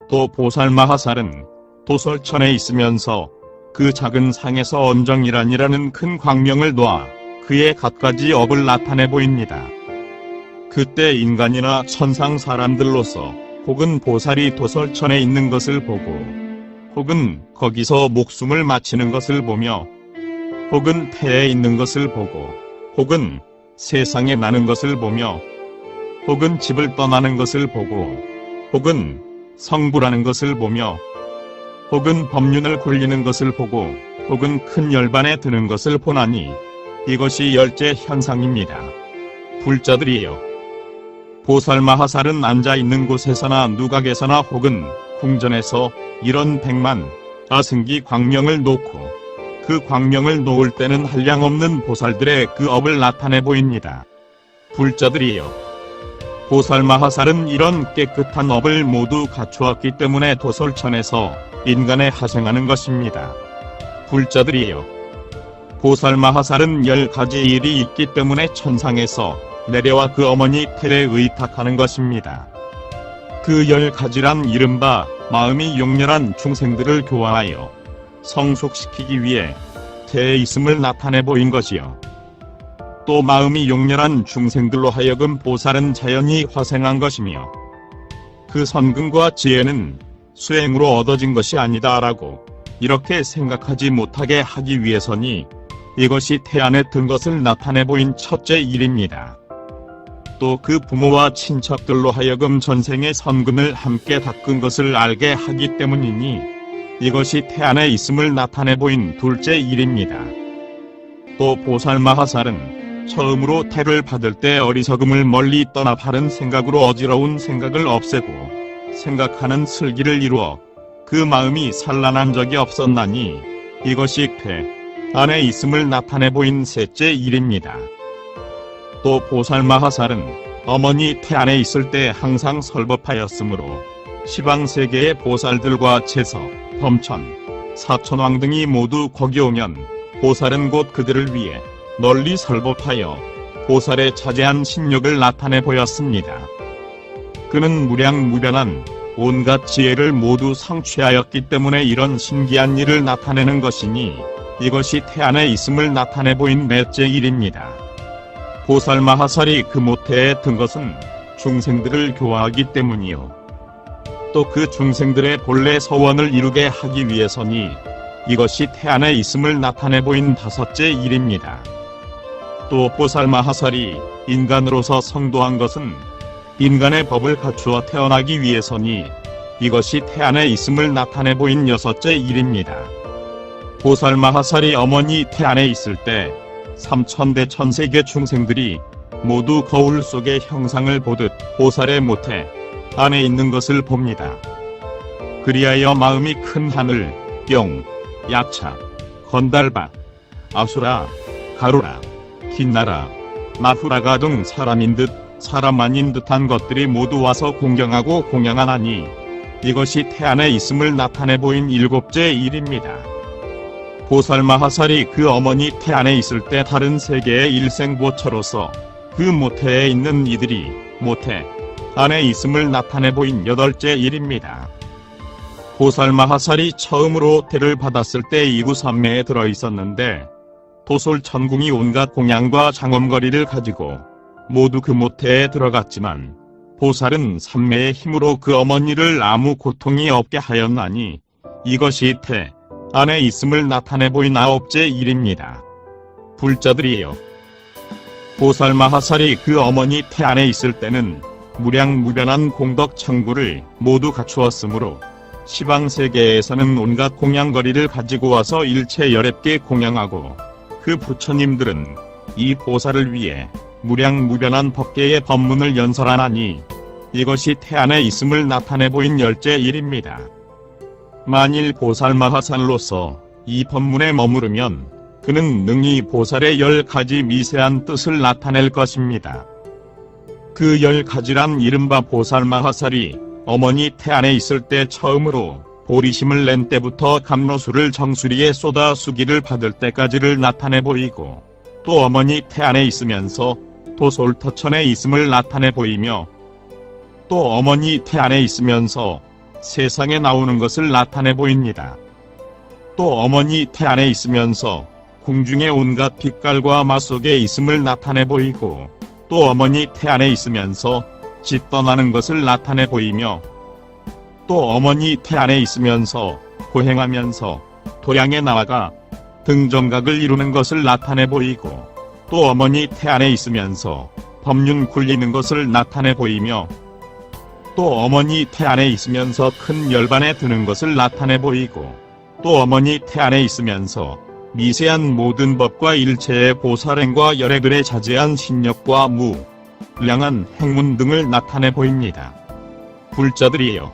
또 보살마하살은 도솔천에 있으면서 그 작은 상에서 엄정이란이라는 큰 광명을 놓아 그의 갖가지 업을 나타내 보입니다. 그때 인간이나 천상 사람들로서 혹은 보살이 도솔천에 있는 것을 보고, 혹은 거기서 목숨을 마치는 것을 보며, 혹은 폐에 있는 것을 보고, 혹은 세상에 나는 것을 보며, 혹은 집을 떠나는 것을 보고, 혹은 성불하는 것을 보며, 혹은 법륜을 굴리는 것을 보고, 혹은 큰 열반에 드는 것을 보나니 이것이 열째 현상입니다. 불자들이여, 보살마하살은 앉아있는 곳에서나 누각에서나 혹은 궁전에서 이런 백만 아승기 광명을 놓고 그 광명을 놓을 때는 한량없는 보살들의 그 업을 나타내 보입니다. 불자들이여, 보살마하살은 이런 깨끗한 업을 모두 갖추었기 때문에 도솔천에서 인간에 하생하는 것입니다. 불자들이여, 보살마하살은 10가지 일이 있기 때문에 천상에서 내려와 그 어머니 태에 의탁하는 것입니다. 그 10가지란 이른바 마음이 용렬한 중생들을 교화하여 성숙시키기 위해 태에 있음을 나타내 보인 것이요. 또 마음이 용렬한 중생들로 하여금 보살은 자연히 화생한 것이며, 그 선근과 지혜는 수행으로 얻어진 것이 아니다라고 이렇게 생각하지 못하게 하기 위해서니 이것이 태 안에 든 것을 나타내 보인 첫째 일입니다. 또 그 부모와 친척들로 하여금 전생의 선근을 함께 닦은 것을 알게 하기 때문이니 이것이 태 안에 있음을 나타내 보인 둘째 일입니다. 또 보살마하살은 처음으로 태를 받을 때 어리석음을 멀리 떠나 바른 생각으로 어지러운 생각을 없애고 생각하는 슬기를 이루어 그 마음이 산란한 적이 없었나니 이것이 태 안에 있음을 나타내 보인 셋째 일입니다. 또 보살마하살은 어머니 태 안에 있을 때 항상 설법하였으므로 시방세계의 보살들과 제서, 범천, 사천왕 등이 모두 거기 오면 보살은 곧 그들을 위해 널리 설법하여 보살의 자제한 신욕을 나타내 보였습니다. 그는 무량무변한 온갖 지혜를 모두 성취하였기 때문에 이런 신기한 일을 나타내는 것이니 이것이 태 안에 있음을 나타내 보인 넷째 일입니다. 보살마하살이 그 모태에 든 것은 중생들을 교화하기 때문이요. 또 그 중생들의 본래 서원을 이루게 하기 위해서니 이것이 태 안에 있음을 나타내 보인 다섯째 일입니다. 또 보살마하살이 인간으로서 성도한 것은 인간의 법을 갖추어 태어나기 위해서니 이것이 태 안에 있음을 나타내 보인 여섯째 일입니다. 보살마하살이 어머니 태 안에 있을 때 삼천대 천세계 중생들이 모두 거울 속의 형상을 보듯 보살의 모태 안에 있는 것을 봅니다. 그리하여 마음이 큰 하늘, 영, 야차, 건달바, 아수라, 가루라, 긴나라, 마후라가 등 사람인 듯 사람 아닌 듯한 것들이 모두 와서 공경하고 공양하나니 이것이 태 안에 있음을 나타내 보인 일곱째 일입니다. 보살마하살이 그 어머니 태 안에 있을 때 다른 세계의 일생보처로서 그 모태에 있는 이들이 모태 안에 있음을 나타내 보인 여덟째 일입니다. 보살마하살이 처음으로 태를 받았을 때 이구삼매에 들어 있었는데 도솔천궁이 온갖 공양과 장엄거리를 가지고 모두 그 모태에 들어갔지만 보살은 삼매의 힘으로 그 어머니를 아무 고통이 없게 하였나니 이것이 태 안에 있음을 나타내 보인 아홉째 일입니다. 불자들이여, 보살마하살이 그 어머니 태 안에 있을 때는 무량무변한 공덕 천구를 모두 갖추었으므로 시방세계에서는 온갖 공양거리를 가지고 와서 일체 열앱게 공양하고 그 부처님들은 이 보살을 위해 무량무변한 법계의 법문을 연설하나니 이것이 태 안에 있음을 나타내 보인 열째 일입니다. 만일 보살마하살로서 이 법문에 머무르면 그는 능히 보살의 10가지 미세한 뜻을 나타낼 것입니다. 그 10가지란 이른바 보살마하살이 어머니 태 안에 있을 때 처음으로 보리심을 낸 때부터 감로수를 정수리에 쏟아 수기를 받을 때까지를 나타내 보이고, 또 어머니 태 안에 있으면서 도솔터천에 있음을 나타내 보이며, 또 어머니 태 안에 있으면서 세상에 나오는 것을 나타내 보입니다. 또 어머니 태 안에 있으면서 궁중의 온갖 빛깔과 맛 속에 있음을 나타내 보이고, 또 어머니 태 안에 있으면서 집 떠나는 것을 나타내 보이며, 또 어머니 태 안에 있으면서 고행하면서 도량에 나아가 등정각을 이루는 것을 나타내 보이고, 또 어머니 태 안에 있으면서 법륜 굴리는 것을 나타내 보이며, 또 어머니 태 안에 있으면서 큰 열반에 드는 것을 나타내 보이고, 또 어머니 태 안에 있으면서 미세한 모든 법과 일체의 보살행과 열애들의 자제한 신력과 무량한 행문 등을 나타내 보입니다. 불자들이여,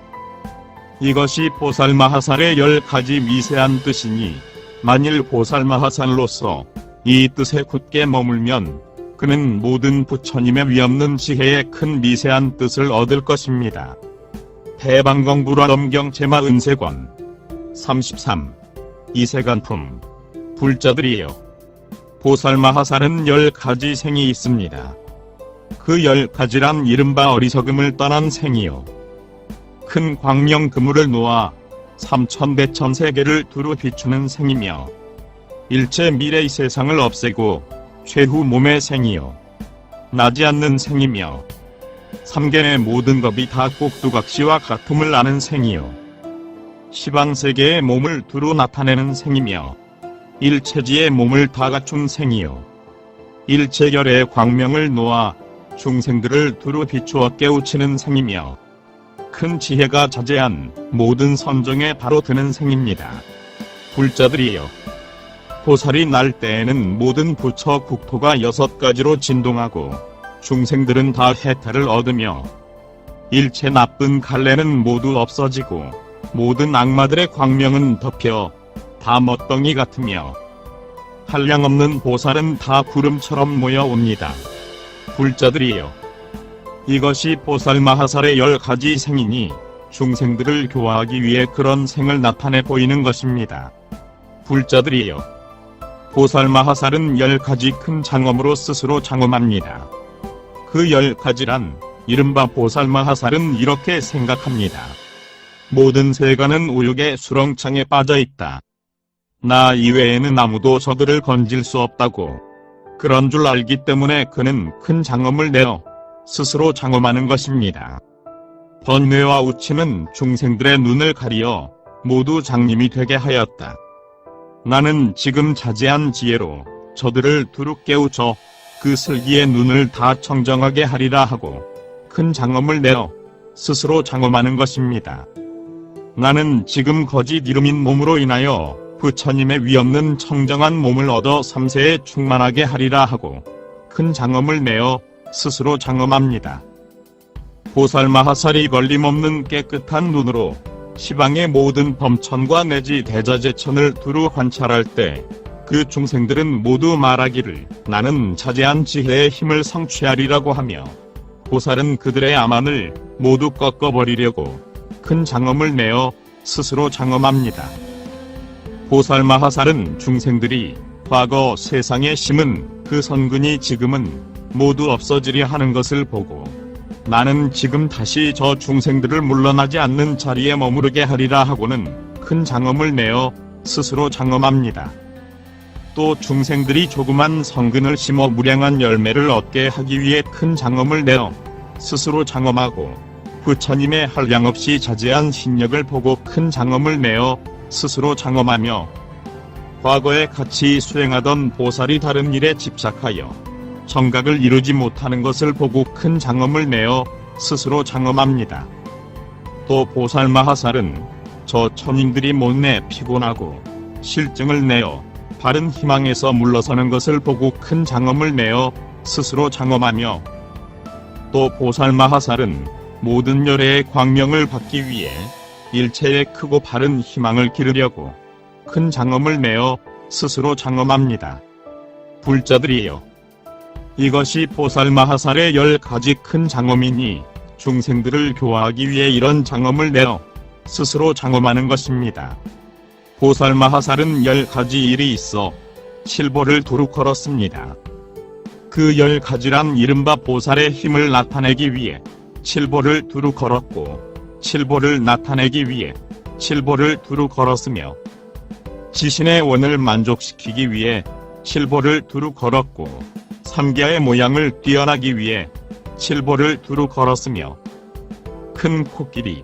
이것이 보살마하살의 10가지 미세한 뜻이니, 만일 보살마하살로서 이 뜻에 굳게 머물면 그는 모든 부처님의 위없는 지혜의 큰 미세한 뜻을 얻을 것입니다. 대방공불화엄경 제마 은세권 33. 이세간품. 불자들이여, 보살마하살은 10가지 생이 있습니다. 그 10가지란 이른바 어리석음을 떠난 생이요, 큰 광명 그물을 놓아 삼천대천 세계를 두루 비추는 생이며, 일체 미래의 세상을 없애고 최후 몸의 생이요, 나지 않는 생이며, 삼계의 모든 법이 다 꼭두각시와 같음을 아는 생이요, 시방세계의 몸을 두루 나타내는 생이며, 일체지의 몸을 다 갖춘 생이요, 일체결의 광명을 놓아 중생들을 두루 비추어 깨우치는 생이며, 큰 지혜가 자제한 모든 선정에 바로 드는 생입니다. 불자들이여, 보살이 날 때에는 모든 부처 국토가 6가지로 진동하고 중생들은 다 해탈을 얻으며, 일체 나쁜 갈래는 모두 없어지고 모든 악마들의 광명은 덮여 다 멋덩이 같으며, 한량없는 보살은 다 구름처럼 모여옵니다. 불자들이여, 이것이 보살마하살의 10가지 생이니 중생들을 교화하기 위해 그런 생을 나타내 보이는 것입니다. 불자들이여, 보살마하살은 10가지 큰 장엄으로 스스로 장엄합니다. 그 10가지란 이른바 보살마하살은 이렇게 생각합니다. 모든 세간은 우욕의 수렁창에 빠져있다. 나 이외에는 아무도 저들을 건질 수 없다고. 그런 줄 알기 때문에 그는 큰 장엄을 내어 스스로 장엄하는 것입니다. 번뇌와 우치는 중생들의 눈을 가리어 모두 장님이 되게 하였다. 나는 지금 자제한 지혜로 저들을 두루 깨우쳐 그 슬기의 눈을 다 청정하게 하리라 하고 큰 장엄을 내어 스스로 장엄하는 것입니다. 나는 지금 거짓 이름인 몸으로 인하여 부처님의 위없는 청정한 몸을 얻어 삼세에 충만하게 하리라 하고 큰 장엄을 내어 스스로 장엄합니다. 보살마하살이 걸림없는 깨끗한 눈으로 시방의 모든 범천과 내지 대자재천을 두루 관찰할 때 그 중생들은 모두 말하기를 나는 자제한 지혜의 힘을 성취하리라고 하며, 보살은 그들의 암안을 모두 꺾어버리려고 큰 장엄을 내어 스스로 장엄합니다. 보살마하살은 중생들이 과거 세상에 심은 그 선근이 지금은 모두 없어지려 하는 것을 보고, 나는 지금 다시 저 중생들을 물러나지 않는 자리에 머무르게 하리라 하고는 큰 장엄을 내어 스스로 장엄합니다. 또 중생들이 조그만 성근을 심어 무량한 열매를 얻게 하기 위해 큰 장엄을 내어 스스로 장엄하고, 부처님의 한량없이 자제한 신력을 보고 큰 장엄을 내어 스스로 장엄하며, 과거에 같이 수행하던 보살이 다른 일에 집착하여 정각을 이루지 못하는 것을 보고 큰 장엄을 내어 스스로 장엄합니다. 또 보살마하살은 저 천인들이 못내 피곤하고 실증을 내어 바른 희망에서 물러서는 것을 보고 큰 장엄을 내어 스스로 장엄하며, 또 보살마하살은 모든 열애의 광명을 받기 위해 일체의 크고 바른 희망을 기르려고 큰 장엄을 내어 스스로 장엄합니다. 불자들이여, 이것이 보살마하살의 10가지 큰 장엄이니 중생들을 교화하기 위해 이런 장엄을 내어 스스로 장엄하는 것입니다. 보살마하살은 10가지 일이 있어 7보를 두루 걸었습니다. 그 10가지란 이른바 보살의 힘을 나타내기 위해 7보를 두루 걸었고, 칠보를 나타내기 위해 칠보를 두루 걸었으며, 지신의 원을 만족시키기 위해 칠보를 두루 걸었고, 삼계의 모양을 띄어나기 위해 칠보를 두루 걸었으며, 큰 코끼리,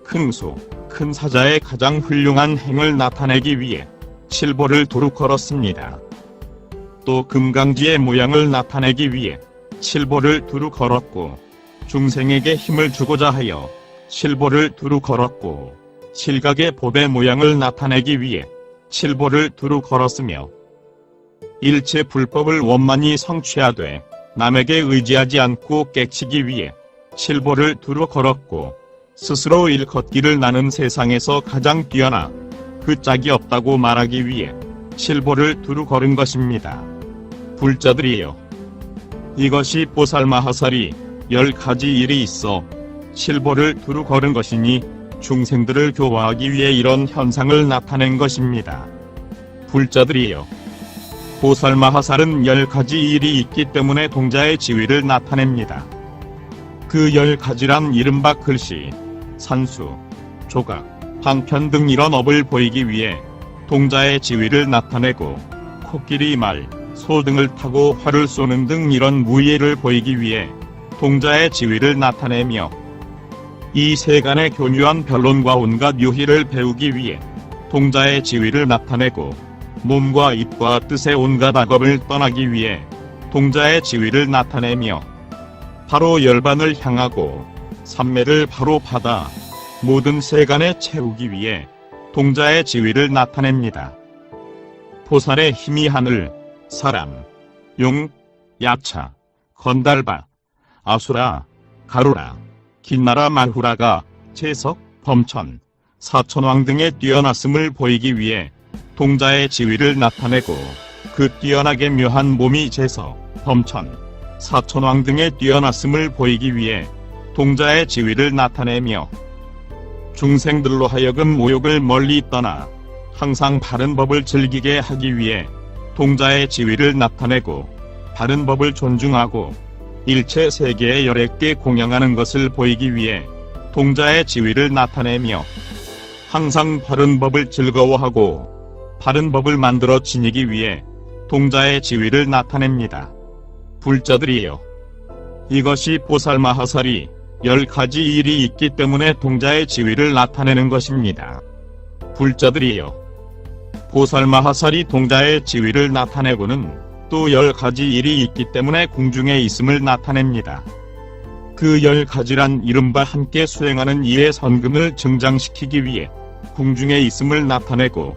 큰 소, 큰 사자의 가장 훌륭한 행을 나타내기 위해 칠보를 두루 걸었습니다. 또 금강지의 모양을 나타내기 위해 칠보를 두루 걸었고, 중생에게 힘을 주고자 하여 칠보를 두루 걸었고, 실각의 보배 모양을 나타내기 위해 칠보를 두루 걸었으며, 일체 불법을 원만히 성취하되 남에게 의지하지 않고 깨치기 위해 칠보를 두루 걸었고, 스스로 일걷기를 나는 세상에서 가장 뛰어나 그 짝이 없다고 말하기 위해 칠보를 두루 걸은 것입니다. 불자들이여, 이것이 보살마하살이 10가지 일이 있어 칠보를 두루 걸은 것이니 중생들을 교화하기 위해 이런 현상을 나타낸 것입니다. 불자들이여, 보살마하살은 10가지 일이 있기 때문에 동자의 지위를 나타냅니다. 그 10가지란 이른바 글씨, 산수, 조각, 방편 등 이런 업을 보이기 위해 동자의 지위를 나타내고, 코끼리 말, 소 등을 타고 활을 쏘는 등 이런 무예를 보이기 위해 동자의 지위를 나타내며, 이 세간의 교묘한 변론과 온갖 유희를 배우기 위해 동자의 지위를 나타내고, 몸과 입과 뜻의 온갖 악업을 떠나기 위해 동자의 지위를 나타내며, 바로 열반을 향하고 삼매를 바로 받아 모든 세간에 채우기 위해 동자의 지위를 나타냅니다. 보살의 힘이 하늘, 사람, 용, 야차, 건달바, 아수라, 가루라, 긴나라 말후라가 채석, 범천, 사천왕 등의 뛰어났음을 보이기 위해 동자의 지위를 나타내고, 그 뛰어나게 묘한 몸이 제석, 범천, 사천왕 등의 뛰어났음을 보이기 위해 동자의 지위를 나타내며, 중생들로 하여금 모욕을 멀리 떠나 항상 바른 법을 즐기게 하기 위해 동자의 지위를 나타내고, 바른 법을 존중하고 일체 세계의 열애께 공양하는 것을 보이기 위해 동자의 지위를 나타내며, 항상 바른 법을 즐거워하고 바른 법을 만들어 지니기 위해 동자의 지위를 나타냅니다. 불자들이여, 이것이 보살마하살이 10가지 일이 있기 때문에 동자의 지위를 나타내는 것입니다. 불자들이여, 보살마하살이 동자의 지위를 나타내고는 또 10가지 일이 있기 때문에 궁중에 있음을 나타냅니다. 그 10가지란 이른바 함께 수행하는 이의 선근을 증장시키기 위해 궁중에 있음을 나타내고,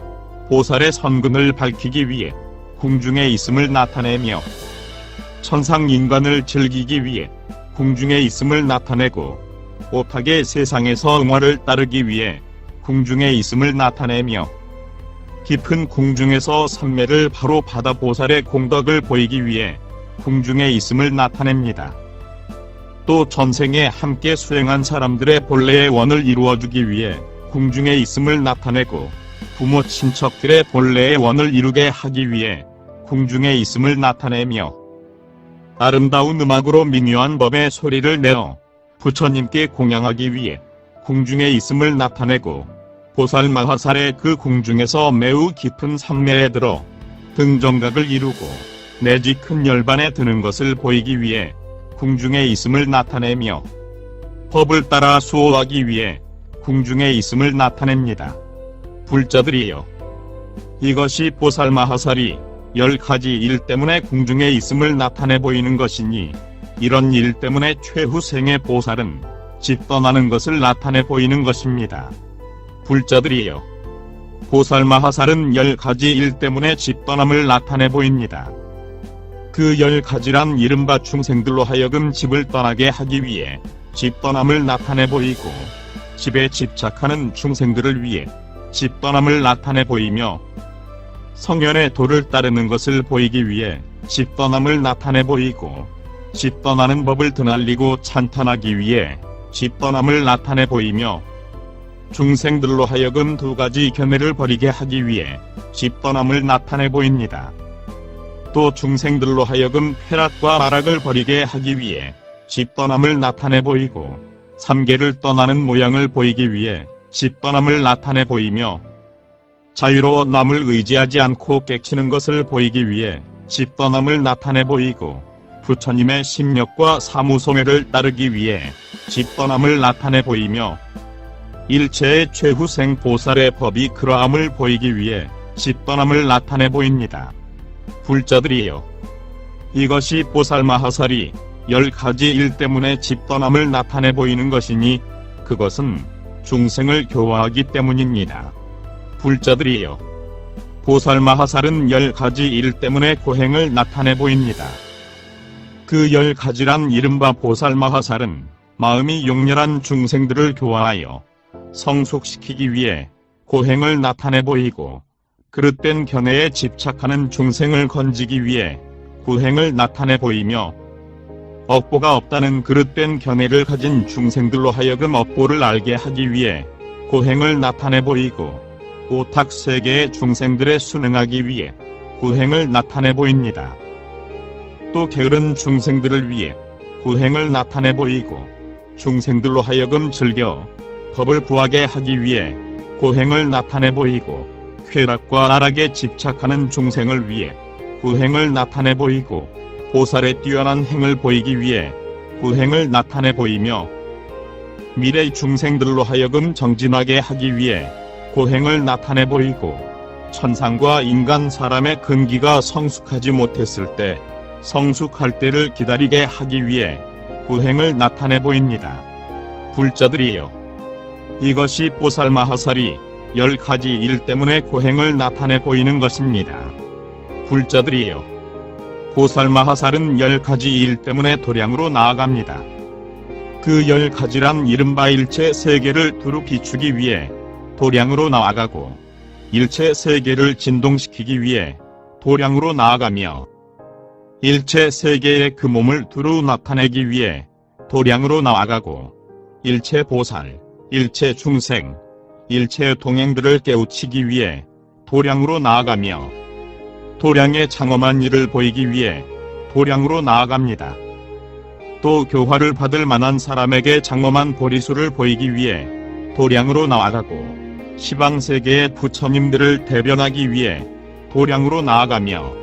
보살의 선근을 밝히기 위해 궁중에 있음을 나타내며, 천상인간을 즐기기 위해 궁중에 있음을 나타내고, 오타게 세상에서 응화를 따르기 위해 궁중에 있음을 나타내며, 깊은 궁중에서 삼매를 바로 받아 보살의 공덕을 보이기 위해 궁중에 있음을 나타냅니다. 또 전생에 함께 수행한 사람들의 본래의 원을 이루어주기 위해 궁중에 있음을 나타내고, 부모 친척들의 본래의 원을 이루게 하기 위해 궁중에 있음을 나타내며, 아름다운 음악으로 미묘한 법의 소리를 내어 부처님께 공양하기 위해 궁중에 있음을 나타내고, 보살마하살의 그 궁중에서 매우 깊은 삼매에 들어 등정각을 이루고 내지 큰 열반에 드는 것을 보이기 위해 궁중에 있음을 나타내며, 법을 따라 수호하기 위해 궁중에 있음을 나타냅니다. 불자들이여, 이것이 보살마하살이 10가지 일 때문에 궁중에 있음을 나타내 보이는 것이니, 이런 일 때문에 최후생의 보살은 집 떠나는 것을 나타내 보이는 것입니다. 불자들이여, 보살마하살은 10가지 일 때문에 집 떠남을 나타내 보입니다. 그 10가지란 이른바 중생들로 하여금 집을 떠나게 하기 위해 집 떠남을 나타내 보이고, 집에 집착하는 중생들을 위해 집 떠남을 나타내 보이며, 성현의 도를 따르는 것을 보이기 위해 집 떠남을 나타내 보이고, 집 떠나는 법을 드날리고 찬탄하기 위해 집 떠남을 나타내 보이며, 중생들로 하여금 2가지 견해를 버리게 하기 위해 집 떠남을 나타내 보입니다. 또 중생들로 하여금 쾌락과 마락을 버리게 하기 위해 집 떠남을 나타내 보이고, 삼계를 떠나는 모양을 보이기 위해 집떠남을 나타내 보이며, 자유로워 남을 의지하지 않고 깨치는 것을 보이기 위해 집떠남을 나타내 보이고, 부처님의 심력과 사무소매를 따르기 위해 집떠남을 나타내 보이며, 일체의 최후생 보살의 법이 그러함을 보이기 위해 집떠남을 나타내 보입니다. 불자들이여, 이것이 보살마하살이 10가지 일 때문에 집떠남을 나타내 보이는 것이니 그것은 중생을 교화하기 때문입니다. 불자들이여, 보살마하살은 10가지 일 때문에 고행을 나타내 보입니다. 그 10가지란 이른바 보살마하살은 마음이 용렬한 중생들을 교화하여 성숙시키기 위해 고행을 나타내 보이고, 그릇된 견해에 집착하는 중생을 건지기 위해 구행을 나타내 보이며, 업보가 없다는 그릇된 견해를 가진 중생들로 하여금 업보를 알게 하기 위해 고행을 나타내 보이고, 오탁 세계의 중생들에 순응하기 위해 구행을 나타내 보입니다. 또 게으른 중생들을 위해 구행을 나타내 보이고, 중생들로 하여금 즐겨 법을 구하게 하기 위해 고행을 나타내 보이고, 쾌락과 나락에 집착하는 중생을 위해 구행을 나타내 보이고, 보살의 뛰어난 행을 보이기 위해 구행을 나타내 보이며, 미래 중생들로 하여금 정진하게 하기 위해 고행을 나타내 보이고, 천상과 인간 사람의 근기가 성숙하지 못했을 때 성숙할 때를 기다리게 하기 위해 구행을 나타내 보입니다. 불자들이여, 이것이 보살마하살이 10가지 일 때문에 고행을 나타내 보이는 것입니다. 불자들이여, 보살마하살은 10가지 일 때문에 도량으로 나아갑니다. 그 10가지란 이른바 일체 세계를 두루 비추기 위해 도량으로 나아가고, 일체 세계를 진동시키기 위해 도량으로 나아가며, 일체 세계의 그 몸을 두루 나타내기 위해 도량으로 나아가고, 일체 보살, 일체 중생, 일체의 동행들을 깨우치기 위해 도량으로 나아가며, 도량의 장엄한 일을 보이기 위해 도량으로 나아갑니다. 또 교화를 받을 만한 사람에게 장엄한 보리수를 보이기 위해 도량으로 나아가고, 시방세계의 부처님들을 대변하기 위해 도량으로 나아가며,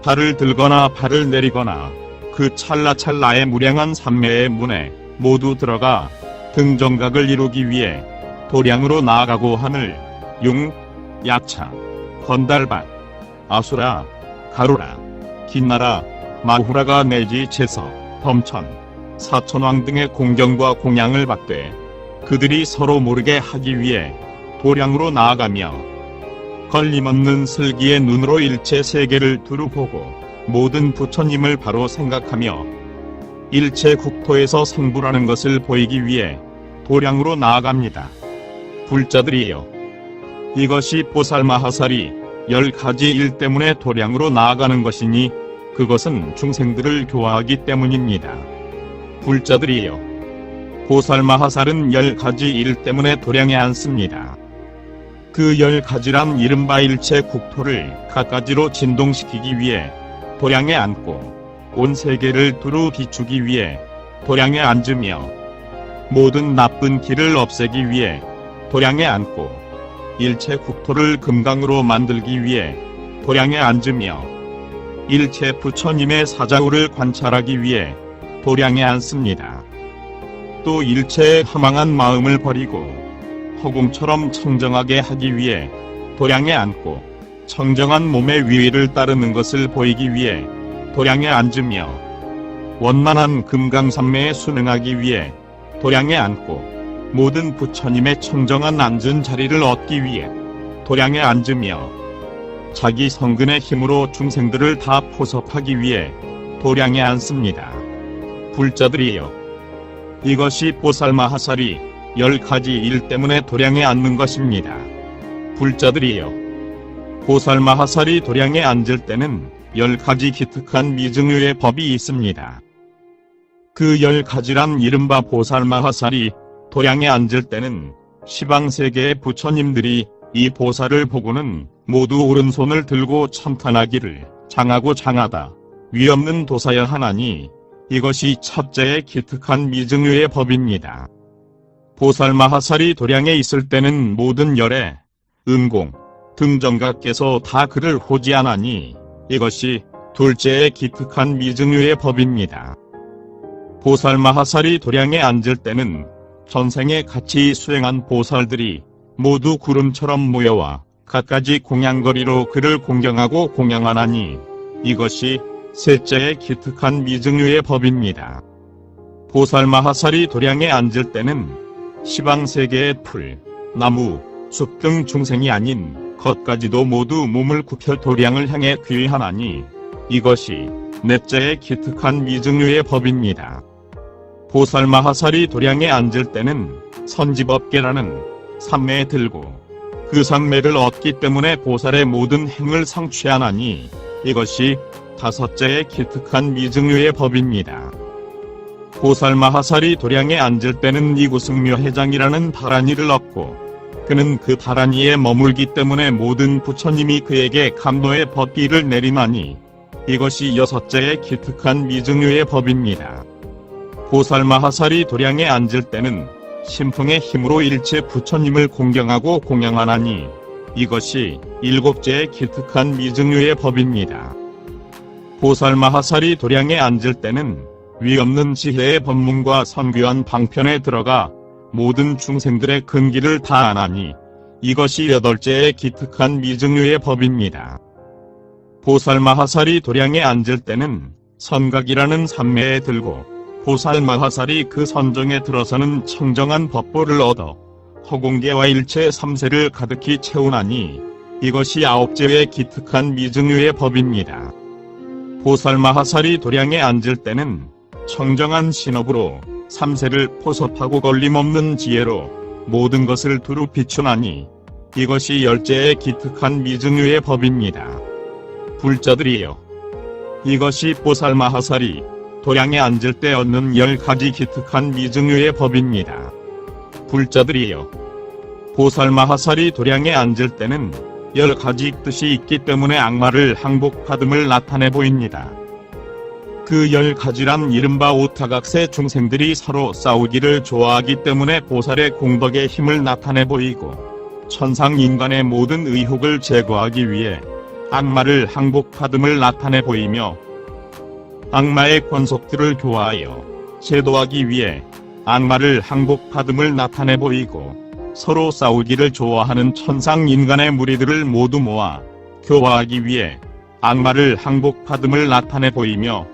발을 들거나 발을 내리거나 그 찰나찰나의 무량한 삼매의 문에 모두 들어가 등정각을 이루기 위해 도량으로 나아가고, 하늘, 융, 약차, 건달밭, 아수라, 가루라, 긴나라, 마후라가 내지 제서, 범천, 사천왕 등의 공경과 공양을 받되 그들이 서로 모르게 하기 위해 도량으로 나아가며, 걸림없는 슬기의 눈으로 일체 세계를 두루 보고 모든 부처님을 바로 생각하며 일체 국토에서 생불하는 것을 보이기 위해 도량으로 나아갑니다. 불자들이여, 이것이 보살마하살이 10가지 일 때문에 도량으로 나아가는 것이니 그것은 중생들을 교화하기 때문입니다. 불자들이여, 보살마하살은 10가지 일 때문에 도량에 앉습니다. 그 10가지란 이른바 일체 국토를 갖가지로 진동시키기 위해 도량에 앉고, 온 세계를 두루 비추기 위해 도량에 앉으며, 모든 나쁜 길을 없애기 위해 도량에 앉고, 일체 국토를 금강으로 만들기 위해 도량에 앉으며, 일체 부처님의 사자후를 관찰하기 위해 도량에 앉습니다. 또 일체의 허망한 마음을 버리고 허공처럼 청정하게 하기 위해 도량에 앉고, 청정한 몸의 위위를 따르는 것을 보이기 위해 도량에 앉으며, 원만한 금강산매에 순응하기 위해 도량에 앉고, 모든 부처님의 청정한 앉은 자리를 얻기 위해 도량에 앉으며, 자기 성근의 힘으로 중생들을 다 포섭하기 위해 도량에 앉습니다. 불자들이여, 이것이 보살마하살이 10가지 일 때문에 도량에 앉는 것입니다. 불자들이여, 보살마하살이 도량에 앉을 때는 10가지 기특한 미증유의 법이 있습니다. 그 10가지란 이른바 보살마하살이 도량에 앉을 때는 시방세계의 부처님들이 이 보살을 보고는 모두 오른손을 들고 첨탄하기를, 장하고 장하다, 위없는 도사여 하나니, 이것이 첫째의 기특한 미증유의 법입니다. 보살마하살이 도량에 있을 때는 모든 열애, 음공, 등정각께서 다 그를 호지하나니 이것이 둘째의 기특한 미증유의 법입니다. 보살마하살이 도량에 앉을 때는 전생에 같이 수행한 보살들이 모두 구름처럼 모여와 갖가지 공양거리로 그를 공경하고 공양하나니 이것이 셋째의 기특한 미증유의 법입니다. 보살마하살이 도량에 앉을 때는 시방세계의 풀, 나무, 숲 등 중생이 아닌 것까지도 모두 몸을 굽혀 도량을 향해 귀의하나니 이것이 넷째의 기특한 미증유의 법입니다. 보살마하살이 도량에 앉을 때는 선지법계라는 삼매에 들고 그 삼매를 얻기 때문에 보살의 모든 행을 성취하나니 이것이 다섯째의 기특한 미증유의 법입니다. 보살마하살이 도량에 앉을 때는 이구승묘해장이라는 다란이를 얻고 그는 그 다란이에 머물기 때문에 모든 부처님이 그에게 감노의 법비를 내리나니 이것이 여섯째의 기특한 미증유의 법입니다. 보살마하살이 도량에 앉을 때는 신풍의 힘으로 일체 부처님을 공경하고 공양하나니 이것이 일곱째의 기특한 미증유의 법입니다. 보살마하살이 도량에 앉을 때는 위없는 지혜의 법문과 선교한 방편에 들어가 모든 중생들의 근기를 다 아나니 이것이 여덟째의 기특한 미증유의 법입니다. 보살마하살이 도량에 앉을 때는 선각이라는 삼매에 들고 보살마하살이 그 선정에 들어서는 청정한 법보를 얻어 허공계와 일체 삼세를 가득히 채우나니 이것이 아홉째의 기특한 미증유의 법입니다. 보살마하살이 도량에 앉을 때는 청정한 신업으로 삼세를 포섭하고 걸림없는 지혜로 모든 것을 두루 비추나니 이것이 열째의 기특한 미증유의 법입니다. 불자들이여, 이것이 보살마하살이 도량에 앉을 때 얻는 10가지 기특한 미증유의 법입니다. 불자들이여, 보살마하살이 도량에 앉을 때는 10가지 뜻이 있기 때문에 악마를 항복받음을 나타내 보입니다. 그 10가지란 이른바 오타각세 중생들이 서로 싸우기를 좋아하기 때문에 보살의 공덕의 힘을 나타내 보이고 천상 인간의 모든 의혹을 제거하기 위해 악마를 항복받음을 나타내 보이며 악마의 권속들을 교화하여 제도하기 위해 악마를 항복받음을 나타내 보이고 서로 싸우기를 좋아하는 천상 인간의 무리들을 모두 모아 교화하기 위해 악마를 항복받음을 나타내 보이며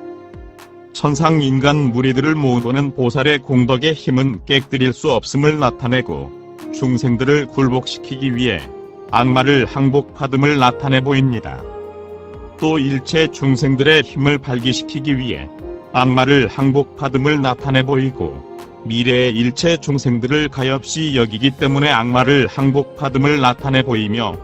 천상 인간 무리들을 모으고는 보살의 공덕의 힘은 깨뜨릴 수 없음을 나타내고 중생들을 굴복시키기 위해 악마를 항복받음을 나타내 보입니다. 또 일체 중생들의 힘을 발기시키기 위해 악마를 항복받음을 나타내 보이고 미래의 일체 중생들을 가엾이 여기기 때문에 악마를 항복받음을 나타내 보이며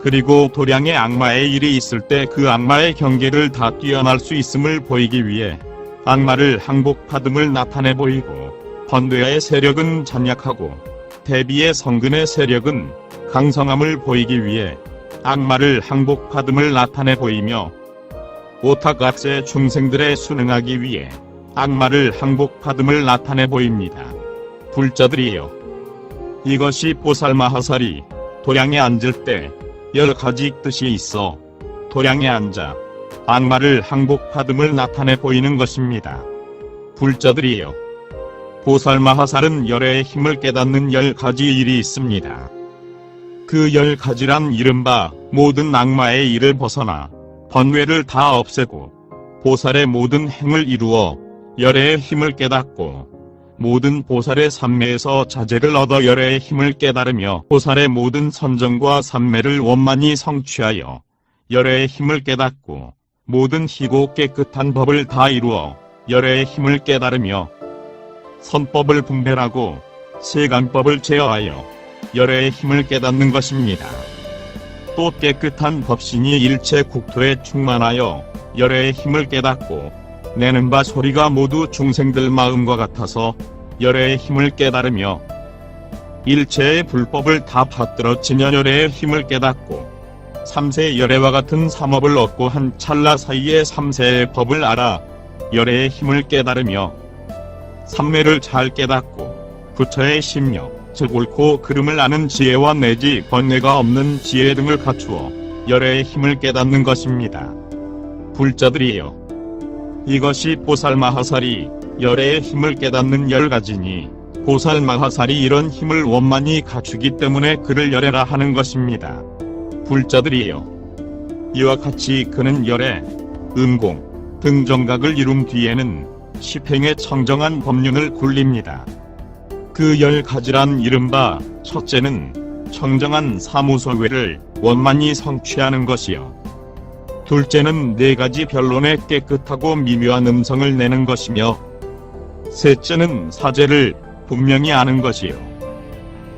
그리고 도량에 악마의 일이 있을 때 그 악마의 경계를 다 뛰어날 수 있음을 보이기 위해 악마를 항복받음을 나타내 보이고 번뇌의 세력은 잔약하고 대비의 성근의 세력은 강성함을 보이기 위해 악마를 항복받음을 나타내 보이며 오타각세 중생들의 순응하기 위해 악마를 항복받음을 나타내 보입니다. 불자들이여, 이것이 보살마하살이 도량에 앉을 때 10가지 뜻이 있어 도량에 앉아 악마를 항복받음을 나타내 보이는 것입니다. 불자들이여, 보살마하살은 열애의 힘을 깨닫는 10가지 일이 있습니다. 그 10가지란 이른바 모든 악마의 일을 벗어나 번뇌를 다 없애고 보살의 모든 행을 이루어 열애의 힘을 깨닫고 모든 보살의 삼매에서 자제를 얻어 열애의 힘을 깨달으며 보살의 모든 선정과 삼매를 원만히 성취하여 열애의 힘을 깨닫고 모든 희고 깨끗한 법을 다 이루어 열애의 힘을 깨달으며 선법을 분별하고 세간법을 제어하여 열애의 힘을 깨닫는 것입니다. 또 깨끗한 법신이 일체 국토에 충만하여 열애의 힘을 깨닫고 내는 바 소리가 모두 중생들 마음과 같아서 열애의 힘을 깨달으며 일체의 불법을 다 받들어지며 열애의 힘을 깨닫고 삼세 열애와 같은 삼업을 얻고 한 찰나 사이에 삼세의 법을 알아 열애의 힘을 깨달으며 삼매를 잘 깨닫고 부처의 심력, 즉 옳고 그름을 아는 지혜와 내지 번뇌가 없는 지혜 등을 갖추어 열애의 힘을 깨닫는 것입니다. 불자들이여, 이것이 보살마하살이 열애의 힘을 깨닫는 10가지니 보살마하살이 이런 힘을 원만히 갖추기 때문에 그를 열애라 하는 것입니다. 불자들이여, 이와 같이 그는 열애, 음공, 등정각을 이룬 뒤에는 10행의 청정한 법륜을 굴립니다. 그 10가지란 이른바 첫째는 청정한 사무소회를 원만히 성취하는 것이요, 둘째는 4가지 변론의 깨끗하고 미묘한 음성을 내는 것이며, 셋째는 사제를 분명히 아는 것이요,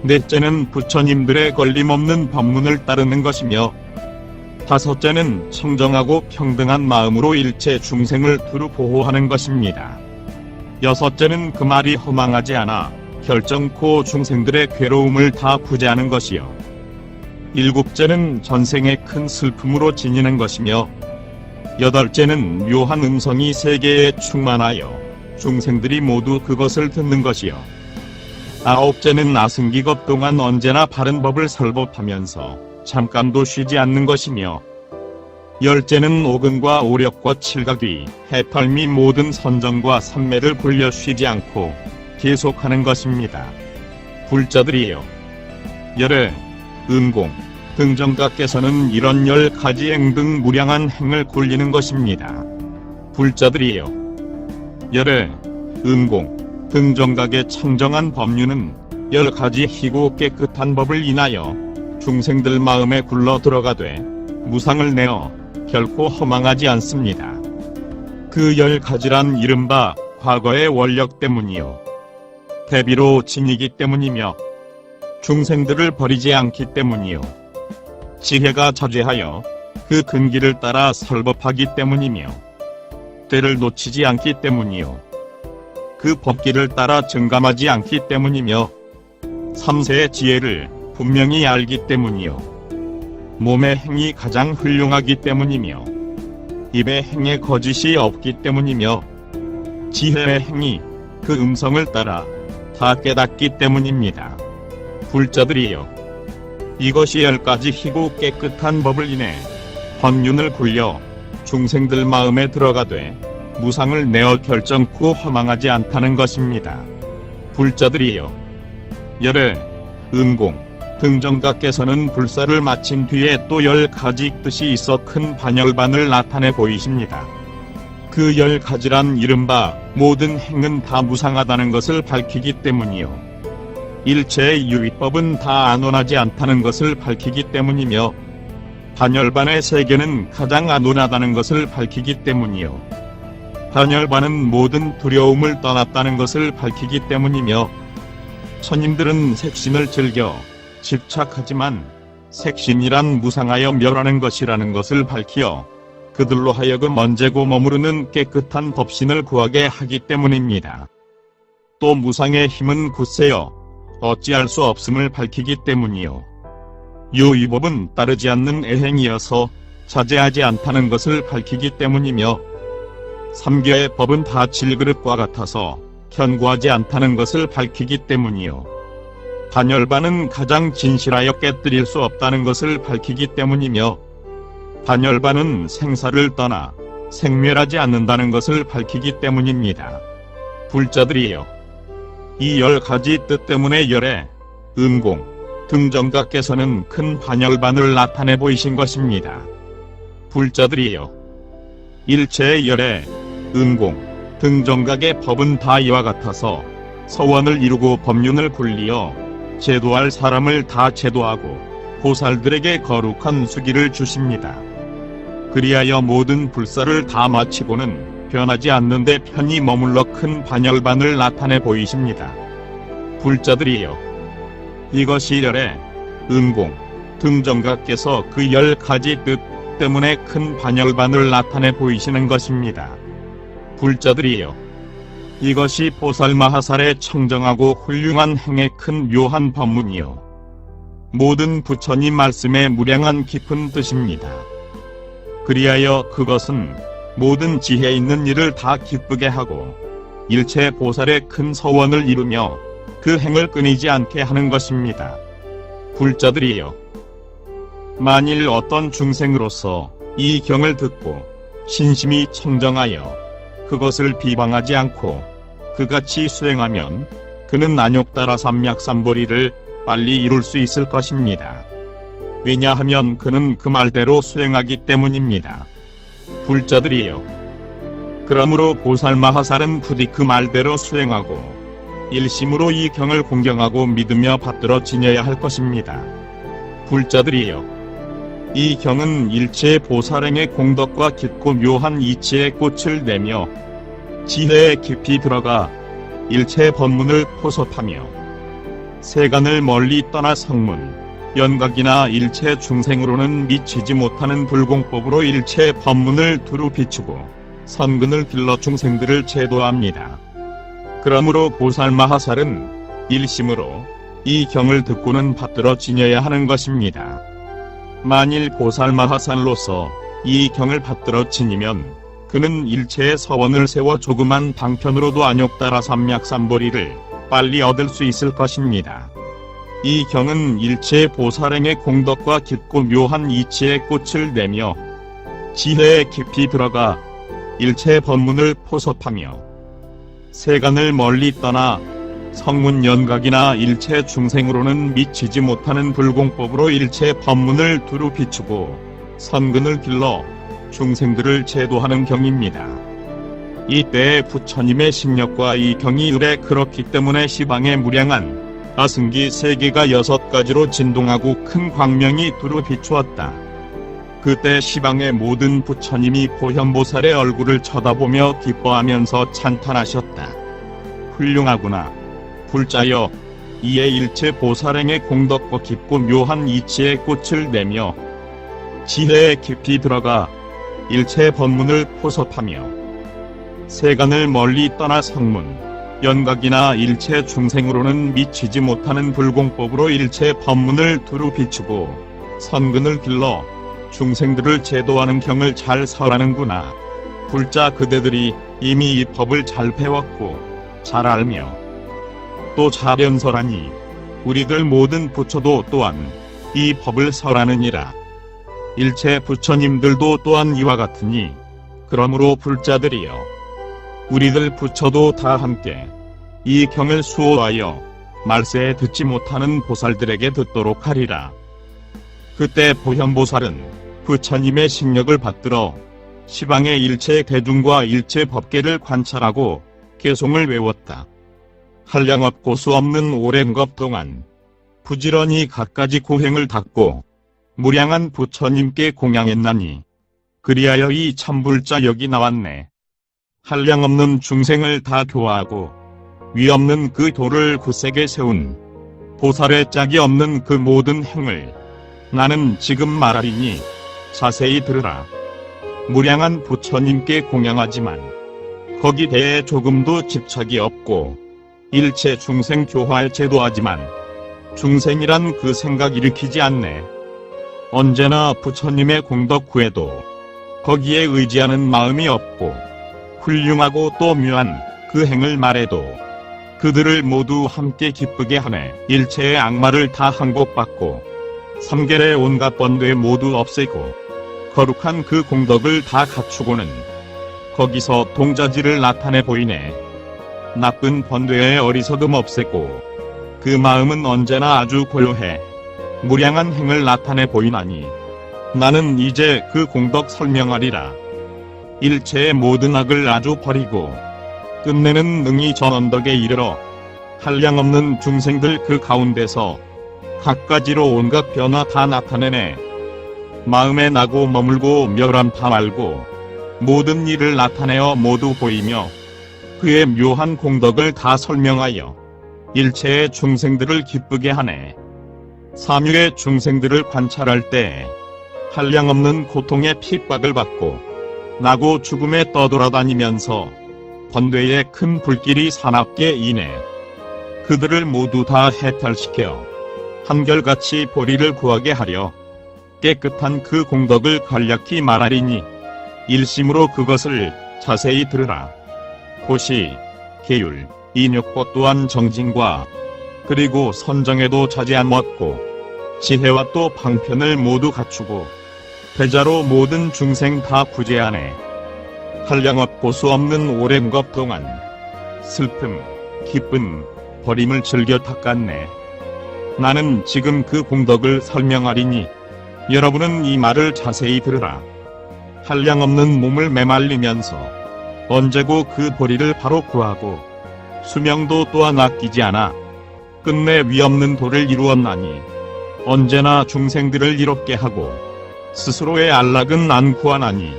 넷째는 부처님들의 걸림없는 법문을 따르는 것이며, 다섯째는 청정하고 평등한 마음으로 일체 중생을 두루 보호하는 것입니다. 여섯째는 그 말이 허망하지 않아 결정코 중생들의 괴로움을 다 구제하는 것이요, 일곱째는 전생의 큰 슬픔으로 지니는 것이며, 여덟째는 묘한 음성이 세계에 충만하여 중생들이 모두 그것을 듣는 것이요, 아홉째는 아승기겁 동안 언제나 바른 법을 설법하면서 잠깐도 쉬지 않는 것이며, 열째는 오근과 오력과 칠각위, 해탈 및 모든 선정과 삼매를 굴려 쉬지 않고 계속하는 것입니다. 불자들이여, 열애, 음공, 등정각께서는 이런 10가지 행 등 무량한 행을 굴리는 것입니다. 불자들이여, 열애, 음공, 등정각의 청정한 법륜은 10가지 희고 깨끗한 법을 인하여 중생들 마음에 굴러 들어가되 무상을 내어 결코 허망하지 않습니다. 그 10가지란 이른바 과거의 원력 때문이요, 대비로 지니기 때문이며, 중생들을 버리지 않기 때문이요, 지혜가 자제하여 그 근기를 따라 설법하기 때문이며, 때를 놓치지 않기 때문이요, 그 법기를 따라 증감하지 않기 때문이며, 삼세의 지혜를 분명히 알기 때문이요, 몸의 행이 가장 훌륭하기 때문이며, 입의 행에 거짓이 없기 때문이며, 지혜의 행이 그 음성을 따라 다 깨닫기 때문입니다. 불자들이여, 이것이 10가지 희고 깨끗한 법을 인해 법륜을 굴려 중생들 마음에 들어가되 무상을 내어 결정코 허망하지 않다는 것입니다. 불자들이여, 열애, 음공, 등정각께서는 불사를 마친 뒤에 또 10가지 뜻이 있어 큰 반열반을 나타내 보이십니다. 그 10가지란 이른바 모든 행은 다 무상하다는 것을 밝히기 때문이요, 일체의 유의법은 다 안온하지 않다는 것을 밝히기 때문이며, 반열반의 세계는 가장 안온하다는 것을 밝히기 때문이요, 반열반은 모든 두려움을 떠났다는 것을 밝히기 때문이며, 천인들은 색신을 즐겨 집착하지만 색신이란 무상하여 멸하는 것이라는 것을 밝히어 그들로 하여금 언제고 머무르는 깨끗한 법신을 구하게 하기 때문입니다. 또 무상의 힘은 굳세여 어찌할 수 없음을 밝히기 때문이요, 유의법은 따르지 않는 애행이어서 자제하지 않다는 것을 밝히기 때문이며, 삼계의 법은 다 질그릇과 같아서 견고하지 않다는 것을 밝히기 때문이요, 반열반은 가장 진실하여 깨뜨릴 수 없다는 것을 밝히기 때문이며, 반열반은 생사를 떠나 생멸하지 않는다는 것을 밝히기 때문입니다. 불자들이여, 이 10가지 뜻 때문에 열애, 음공, 등정각께서는 큰 반열반을 나타내 보이신 것입니다. 불자들이여, 일체의 열애, 음공, 등정각의 법은 다 이와 같아서 서원을 이루고 법륜을 굴리어 제도할 사람을 다 제도하고 보살들에게 거룩한 수기를 주십니다. 그리하여 모든 불사를 다 마치고는 변하지 않는데 편히 머물러 큰 반열반을 나타내 보이십니다. 불자들이여, 이것이 열애, 음공, 등정각께서 그 10가지 뜻 때문에 큰 반열반을 나타내 보이시는 것입니다. 불자들이여, 이것이 보살마하살의 청정하고 훌륭한 행의 큰 묘한 법문이요, 모든 부처님 말씀의 무량한 깊은 뜻입니다. 그리하여 그것은 모든 지혜 있는 일을 다 기쁘게 하고 일체 보살의 큰 서원을 이루며 그 행을 끊이지 않게 하는 것입니다. 불자들이여, 만일 어떤 중생으로서 이 경을 듣고 신심이 청정하여 그것을 비방하지 않고 그같이 수행하면 그는 안욕따라 삼맥삼보리를 빨리 이룰 수 있을 것입니다. 왜냐하면 그는 그 말대로 수행하기 때문입니다. 불자들이여, 그러므로 보살마하살은 부디 그 말대로 수행하고 일심으로 이 경을 공경하고 믿으며 받들어 지녀야 할 것입니다. 불자들이여, 이 경은 일체 보살행의 공덕과 깊고 묘한 이치의 꽃을 내며 지혜에 깊이 들어가 일체 법문을 포섭하며 세간을 멀리 떠나 성문, 연각이나 일체 중생으로는 미치지 못하는 불공법으로 일체 법문을 두루 비추고 선근을 길러 중생들을 제도합니다. 그러므로 보살마하살은 일심으로 이 경을 듣고는 받들어 지녀야 하는 것입니다. 만일 보살마하살로서 이 경을 받들어 지니면 그는 일체의 서원을 세워 조그만 방편으로도 안욕따라 삼맥삼보리를 빨리 얻을 수 있을 것입니다. 이 경은 일체 보살행의 공덕과 깊고 묘한 이치의 꽃을 내며 지혜에 깊이 들어가 일체 법문을 포섭하며 세간을 멀리 떠나 성문 연각이나 일체 중생으로는 미치지 못하는 불공법으로 일체 법문을 두루 비추고 선근을 길러 중생들을 제도하는 경입니다. 이때의 부처님의 심력과 이 경이 의뢰 그렇기 때문에 시방에 무량한 아승기 세계가 6가지로 진동하고 큰 광명이 두루 비추었다. 그때 시방의 모든 부처님이 보현보살의 얼굴을 쳐다보며 기뻐하면서 찬탄하셨다. 훌륭하구나. 불자여, 이에 일체 보살행의 공덕과 깊고 묘한 이치의 꽃을 내며 지혜에 깊이 들어가 일체 법문을 포섭하며 세간을 멀리 떠나 성문, 연각이나 일체 중생으로는 미치지 못하는 불공법으로 일체 법문을 두루 비추고 선근을 길러 중생들을 제도하는 경을 잘 설하는구나. 불자 그대들이 이미 이 법을 잘 배웠고 잘 알며 또 잘 연설하니 우리들 모든 부처도 또한 이 법을 설하느니라. 일체 부처님들도 또한 이와 같으니 그러므로 불자들이여, 우리들 부처도 다 함께 이 경을 수호하여 말세에 듣지 못하는 보살들에게 듣도록 하리라. 그때 보현보살은 부처님의 신력을 받들어 시방의 일체 대중과 일체 법계를 관찰하고 개송을 외웠다. 한량없고 수없는 오랜 것 동안 부지런히 갖가지 고행을 닦고 무량한 부처님께 공양했나니 그리하여 이 참불자 역이 나왔네. 한량없는 중생을 다 교화하고 위없는 그 도를 굳세게 세운 보살의 짝이 없는 그 모든 행을 나는 지금 말하리니 자세히 들으라. 무량한 부처님께 공양하지만 거기 대해 조금도 집착이 없고 일체 중생 교화에 제도하지만 중생이란 그 생각 일으키지 않네. 언제나 부처님의 공덕 구해도 거기에 의지하는 마음이 없고 훌륭하고 또 묘한 그 행을 말해도 그들을 모두 함께 기쁘게 하네. 일체의 악마를 다 항복받고 삼계의 온갖 번뇌 모두 없애고 거룩한 그 공덕을 다 갖추고는 거기서 동자지를 나타내 보이네. 나쁜 번뇌의 어리석음 없애고 그 마음은 언제나 아주 고요해 무량한 행을 나타내 보이나니 나는 이제 그 공덕 설명하리라. 일체의 모든 악을 아주 버리고 끝내는 능히 전 언덕에 이르러 한량없는 중생들 그 가운데서 갖가지로 온갖 변화 다 나타내네. 마음에 나고 머물고 멸함 다 말고 모든 일을 나타내어 모두 보이며 그의 묘한 공덕을 다 설명하여 일체의 중생들을 기쁘게 하네. 삼육의 중생들을 관찰할 때 한량없는 고통의 핍박을 받고 나고 죽음에 떠돌아다니면서 번뇌의 큰 불길이 사납게 이내 그들을 모두 다 해탈시켜 한결같이 보리를 구하게 하려 깨끗한 그 공덕을 간략히 말하리니 일심으로 그것을 자세히 들으라. 고시, 계율, 인욕법 또한 정진과 그리고 선정에도 자제한 멋고 지혜와 또 방편을 모두 갖추고 배자로 모든 중생 다 구제하네. 한량없고 수없는 오랜 것 동안 슬픔, 기쁨, 버림을 즐겨 닦았네. 나는 지금 그 공덕을 설명하리니 여러분은 이 말을 자세히 들으라. 한량없는 몸을 메말리면서 언제고 그 보리를 바로 구하고 수명도 또한 아끼지 않아 끝내 위없는 도를 이루었나니 언제나 중생들을 이롭게 하고 스스로의 안락은 안 구하나니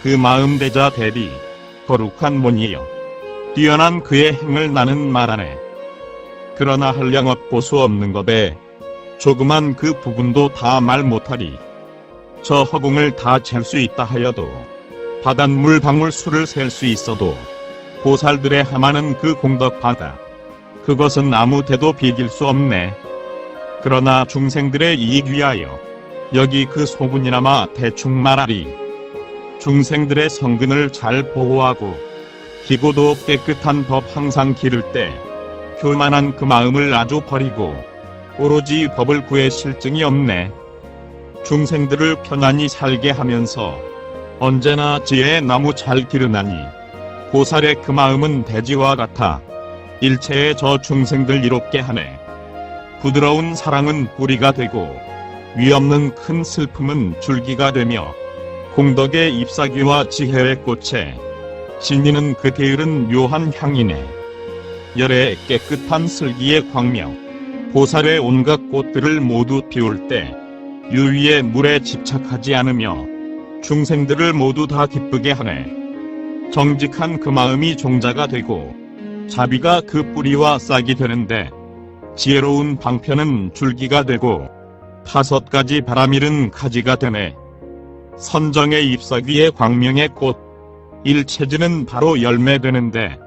그 마음 대자 대비 거룩한 본이여 뛰어난 그의 행을 나는 말하네. 그러나 한량없고 수없는 것에 조그만 그 부분도 다 말 못하리. 저 허공을 다 잴 수 있다 하여도 바닷물 방울 수를 셀 수 있어도 보살들의 함하는 그 공덕 바다 그것은 아무 데도 비길 수 없네. 그러나 중생들의 이익 위하여 여기 그 소분이나마 대충 말하리. 중생들의 성근을 잘 보호하고 기고도 깨끗한 법 항상 기를 때 교만한 그 마음을 아주 버리고 오로지 법을 구해 실증이 없네. 중생들을 편안히 살게 하면서 언제나 지혜의 나무 잘 기르나니 보살의 그 마음은 대지와 같아 일체의 저 중생들 이롭게 하네. 부드러운 사랑은 뿌리가 되고 위없는 큰 슬픔은 줄기가 되며 공덕의 잎사귀와 지혜의 꽃에 진리는 그 게으른 묘한 향이네. 열의 깨끗한 슬기의 광명 보살의 온갖 꽃들을 모두 피울 때 유위의 물에 집착하지 않으며 중생들을 모두 다 기쁘게 하네. 정직한 그 마음이 종자가 되고 자비가 그 뿌리와 싹이 되는데 지혜로운 방편은 줄기가 되고 5가지 바람일은 가지가 되네. 선정의 잎사귀의 광명의 꽃 일체지는 바로 열매 되는데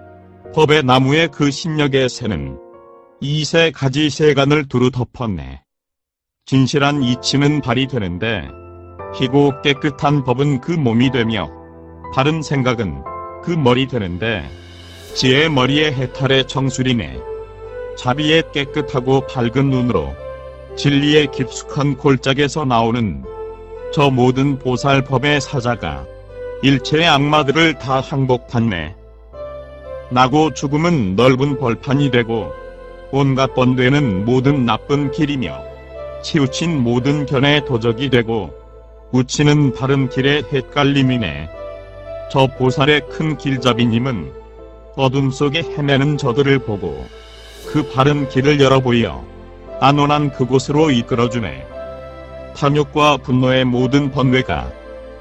법의 나무의 그 신력의 새는 2세 가지 세간을 두루 덮었네. 진실한 이치는 발이 되는데 희고 깨끗한 법은 그 몸이 되며 바른 생각은 그 머리 되는데 지혜의 머리에 해탈의 정수리네. 자비의 깨끗하고 밝은 눈으로 진리의 깊숙한 골짜기에서 나오는 저 모든 보살법의 사자가 일체의 악마들을 다 항복받네. 나고 죽음은 넓은 벌판이 되고 온갖 번되는 모든 나쁜 길이며 치우친 모든 견해의 도적이 되고 우치는 바른 길의 헷갈림이네. 저 보살의 큰 길잡이님은 어둠 속에 헤매는 저들을 보고 그 바른 길을 열어 보여 안온한 그곳으로 이끌어주네. 탐욕과 분노의 모든 번뇌가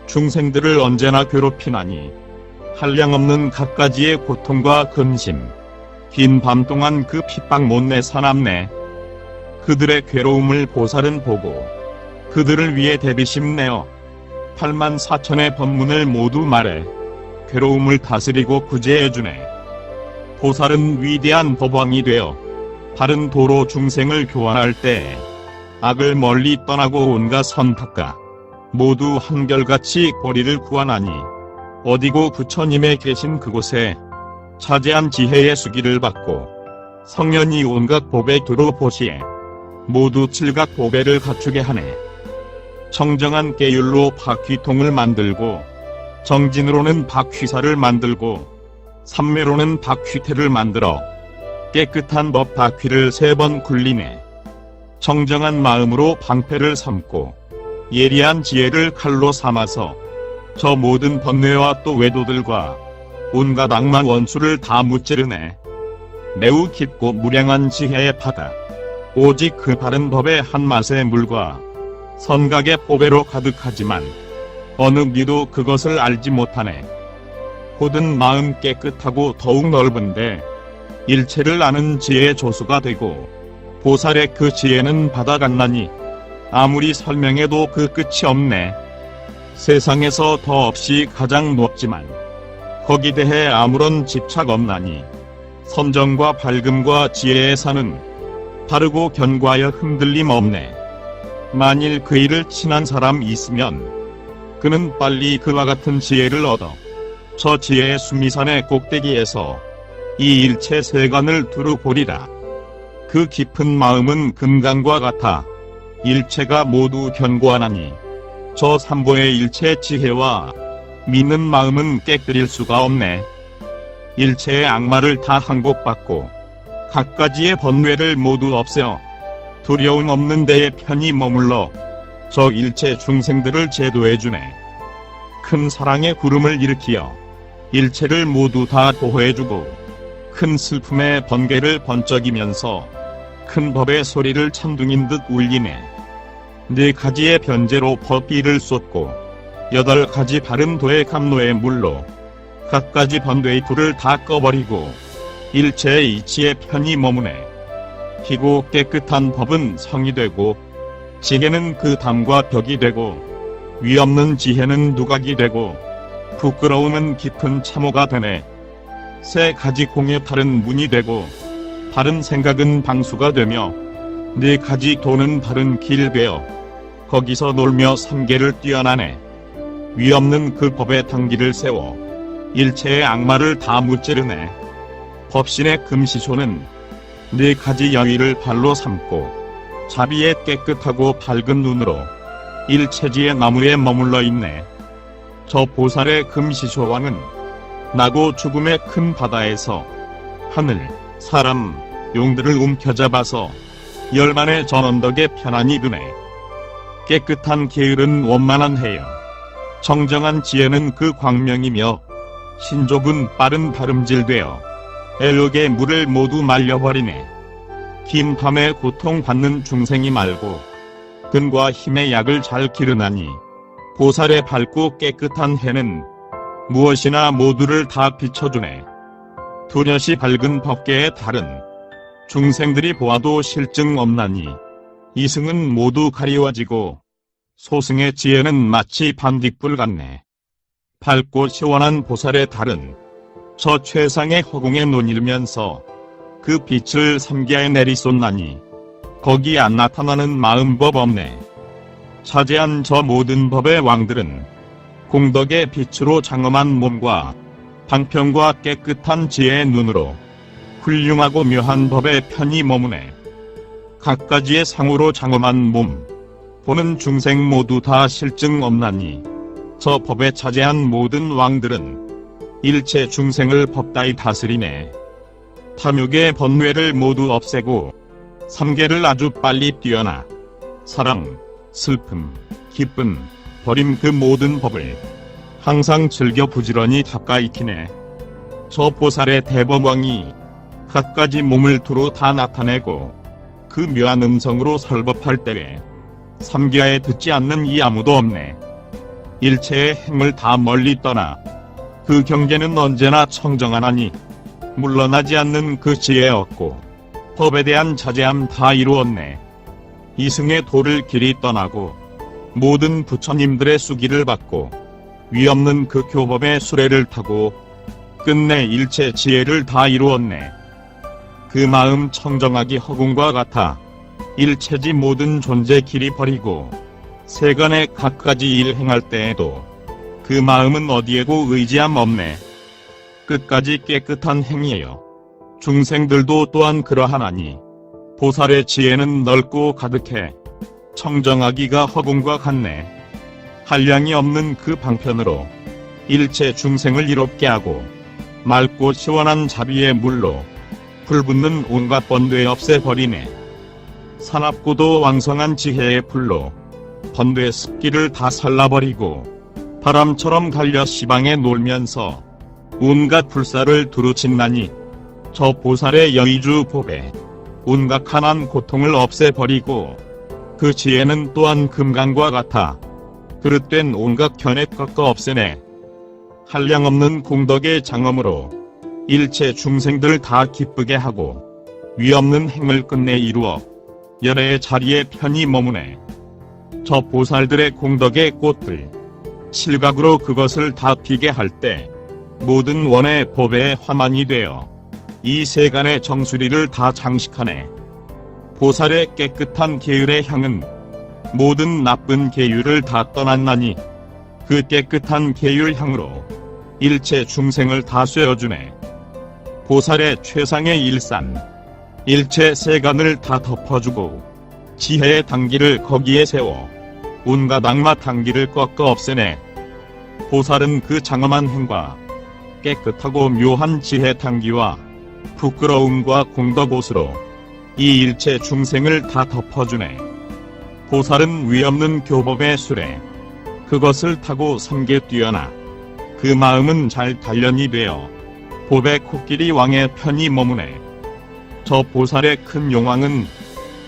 중생들을 언제나 괴롭히나니 한량없는 갖가지의 고통과 근심, 긴 밤 동안 그 핍박 못내 사납네. 그들의 괴로움을 보살은 보고 그들을 위해 대비심 내어 8만 4천의 법문을 모두 말해 괴로움을 다스리고 구제해주네. 보살은 위대한 법왕이 되어 바른 도로 중생을 교환할 때 악을 멀리 떠나고 온갖 선탁과 모두 한결같이 보리를 구하나니 어디고 부처님의 계신 그곳에 자제한 지혜의 수기를 받고 성현이 온갖 법에 두루 보시에 모두 칠각 보배를 갖추게 하네. 청정한 계율로 바퀴통을 만들고 정진으로는 바퀴살을 만들고 삼매로는 바퀴태를 만들어 깨끗한 법 바퀴를 3번 굴리네. 정정한 마음으로 방패를 삼고 예리한 지혜를 칼로 삼아서 저 모든 번뇌와 또 외도들과 온갖 악마 원수를 다 무찌르네. 매우 깊고 무량한 지혜의 바다 오직 그 바른 법의 한맛의 물과 선각의 보배로 가득하지만 어느 미도 그것을 알지 못하네. 고든 마음 깨끗하고 더욱 넓은데 일체를 아는 지혜의 조수가 되고 보살의 그 지혜는 바다같나니 아무리 설명해도 그 끝이 없네. 세상에서 더 없이 가장 높지만 거기 대해 아무런 집착 없나니 선정과 밝음과 지혜의 산은 바르고 견고하여 흔들림 없네. 만일 그 일을 친한 사람 있으면 그는 빨리 그와 같은 지혜를 얻어 저 지혜의 수미산의 꼭대기에서 이 일체 세간을 두루 보리라. 그 깊은 마음은 금강과 같아 일체가 모두 견고하나니 저 삼보의 일체 지혜와 믿는 마음은 깨뜨릴 수가 없네. 일체의 악마를 다 항복받고 갖가지의 번뇌를 모두 없애어 두려움 없는 데에 편히 머물러 저 일체 중생들을 제도해주네. 큰 사랑의 구름을 일으키어 일체를 모두 다 보호해주고 큰 슬픔의 번개를 번쩍이면서 큰 법의 소리를 천둥인 듯 울리네. 4가지의 변제로 법비를 쏟고 8가지 바른 도의 감로의 물로 갖가지 번뇌의 불을 다 꺼버리고 일체의 이치에 편히 머무네. 희고 깨끗한 법은 성이 되고 지혜는 그 담과 벽이 되고 위없는 지혜는 누각이 되고 부끄러움은 깊은 참호가 되네. 3가지 공의 다른 문이 되고 바른 생각은 방수가 되며 4가지 도는 바른 길 되어 거기서 놀며 삼계를 뛰어나네. 위없는 그 법의 단기를 세워 일체의 악마를 다 무찌르네. 법신의 금시소는 4가지 영의를 발로 삼고 자비의 깨끗하고 밝은 눈으로 일체지의 나무에 머물러 있네. 저 보살의 금시소왕은 나고 죽음의 큰 바다에서 하늘, 사람, 용들을 움켜잡아서 열만의 전언덕에 편안히 두네. 깨끗한 게을은 원만한 해여 정정한 지혜는 그 광명이며 신족은 빠른 다름질되어 애욕의 물을 모두 말려버리네. 긴 밤에 고통받는 중생이 말고 근과 힘의 약을 잘 기르나니 보살의 밝고 깨끗한 해는 무엇이나 모두를 다 비춰주네. 두렷이 밝은 법계의 달은 중생들이 보아도 실증 없나니 이승은 모두 가리워지고 소승의 지혜는 마치 반딧불 같네. 밝고 시원한 보살의 달은 저 최상의 허공에 논이르면서 그 빛을 삼계에 내리쏟나니 거기 안 나타나는 마음법 없네. 자제한 저 모든 법의 왕들은 공덕의 빛으로 장엄한 몸과 방평과 깨끗한 지혜의 눈으로 훌륭하고 묘한 법에 편히 머무네. 갖가지의 상으로 장엄한 몸 보는 중생 모두 다 실증 없나니 저 법에 자제한 모든 왕들은 일체 중생을 법다이 다스리네. 탐욕의 번뇌를 모두 없애고 삼계를 아주 빨리 뛰어나 사랑, 슬픔, 기쁨, 버림 그 모든 법을 항상 즐겨 부지런히 닦아 익히네. 저 보살의 대법왕이 갖가지 몸을 두루 다 나타내고 그 묘한 음성으로 설법할 때에 삼계하에 듣지 않는 이 아무도 없네. 일체의 행을 다 멀리 떠나 그 경계는 언제나 청정하나니 물러나지 않는 그 지혜 얻고 법에 대한 자제함 다 이루었네. 이승의 도를 길이 떠나고 모든 부처님들의 수기를 받고 위없는 그 교법의 수레를 타고 끝내 일체 지혜를 다 이루었네. 그 마음 청정하기 허공과 같아 일체지 모든 존재 길이 버리고 세간의 갖가지 일 행할 때에도 그 마음은 어디에고 의지함 없네. 끝까지 깨끗한 행위에요. 중생들도 또한 그러하나니 보살의 지혜는 넓고 가득해 청정하기가 허공과 같네. 한량이 없는 그 방편으로 일체 중생을 이롭게 하고 맑고 시원한 자비의 물로 불붙는 온갖 번뇌 없애버리네. 사납고도 왕성한 지혜의 불로 번뇌 습기를 다 살라버리고 바람처럼 달려 시방에 놀면서 온갖 불사를 두루 짓나니 저 보살의 여의주 법에 온갖 가난 고통을 없애버리고 그 지혜는 또한 금강과 같아 그릇된 온갖 견해 꺾어 없애네. 한량없는 공덕의 장엄으로 일체 중생들 다 기쁘게 하고 위없는 행을 끝내 이루어 열애의 자리에 편히 머무네. 저 보살들의 공덕의 꽃들 실각으로 그것을 다 피게 할 때 모든 원의 법의 화만이 되어 이 세간의 정수리를 다 장식하네. 보살의 깨끗한 계율의 향은 모든 나쁜 계율을 다 떠났나니 그 깨끗한 계율향으로 일체 중생을 다 쐬어주네. 보살의 최상의 일산, 일체 세간을 다 덮어주고 지혜의 단기를 거기에 세워 온갖 악마 단기를 꺾어 없애네. 보살은 그 장엄한 행과 깨끗하고 묘한 지혜 단기와 부끄러움과 공덕옷으로 이 일체 중생을 다 덮어주네. 보살은 위없는 교법의 수레, 그것을 타고 삼계 뛰어나 그 마음은 잘 단련이 되어 법의 코끼리 왕의 편히 머무네. 저 보살의 큰 용왕은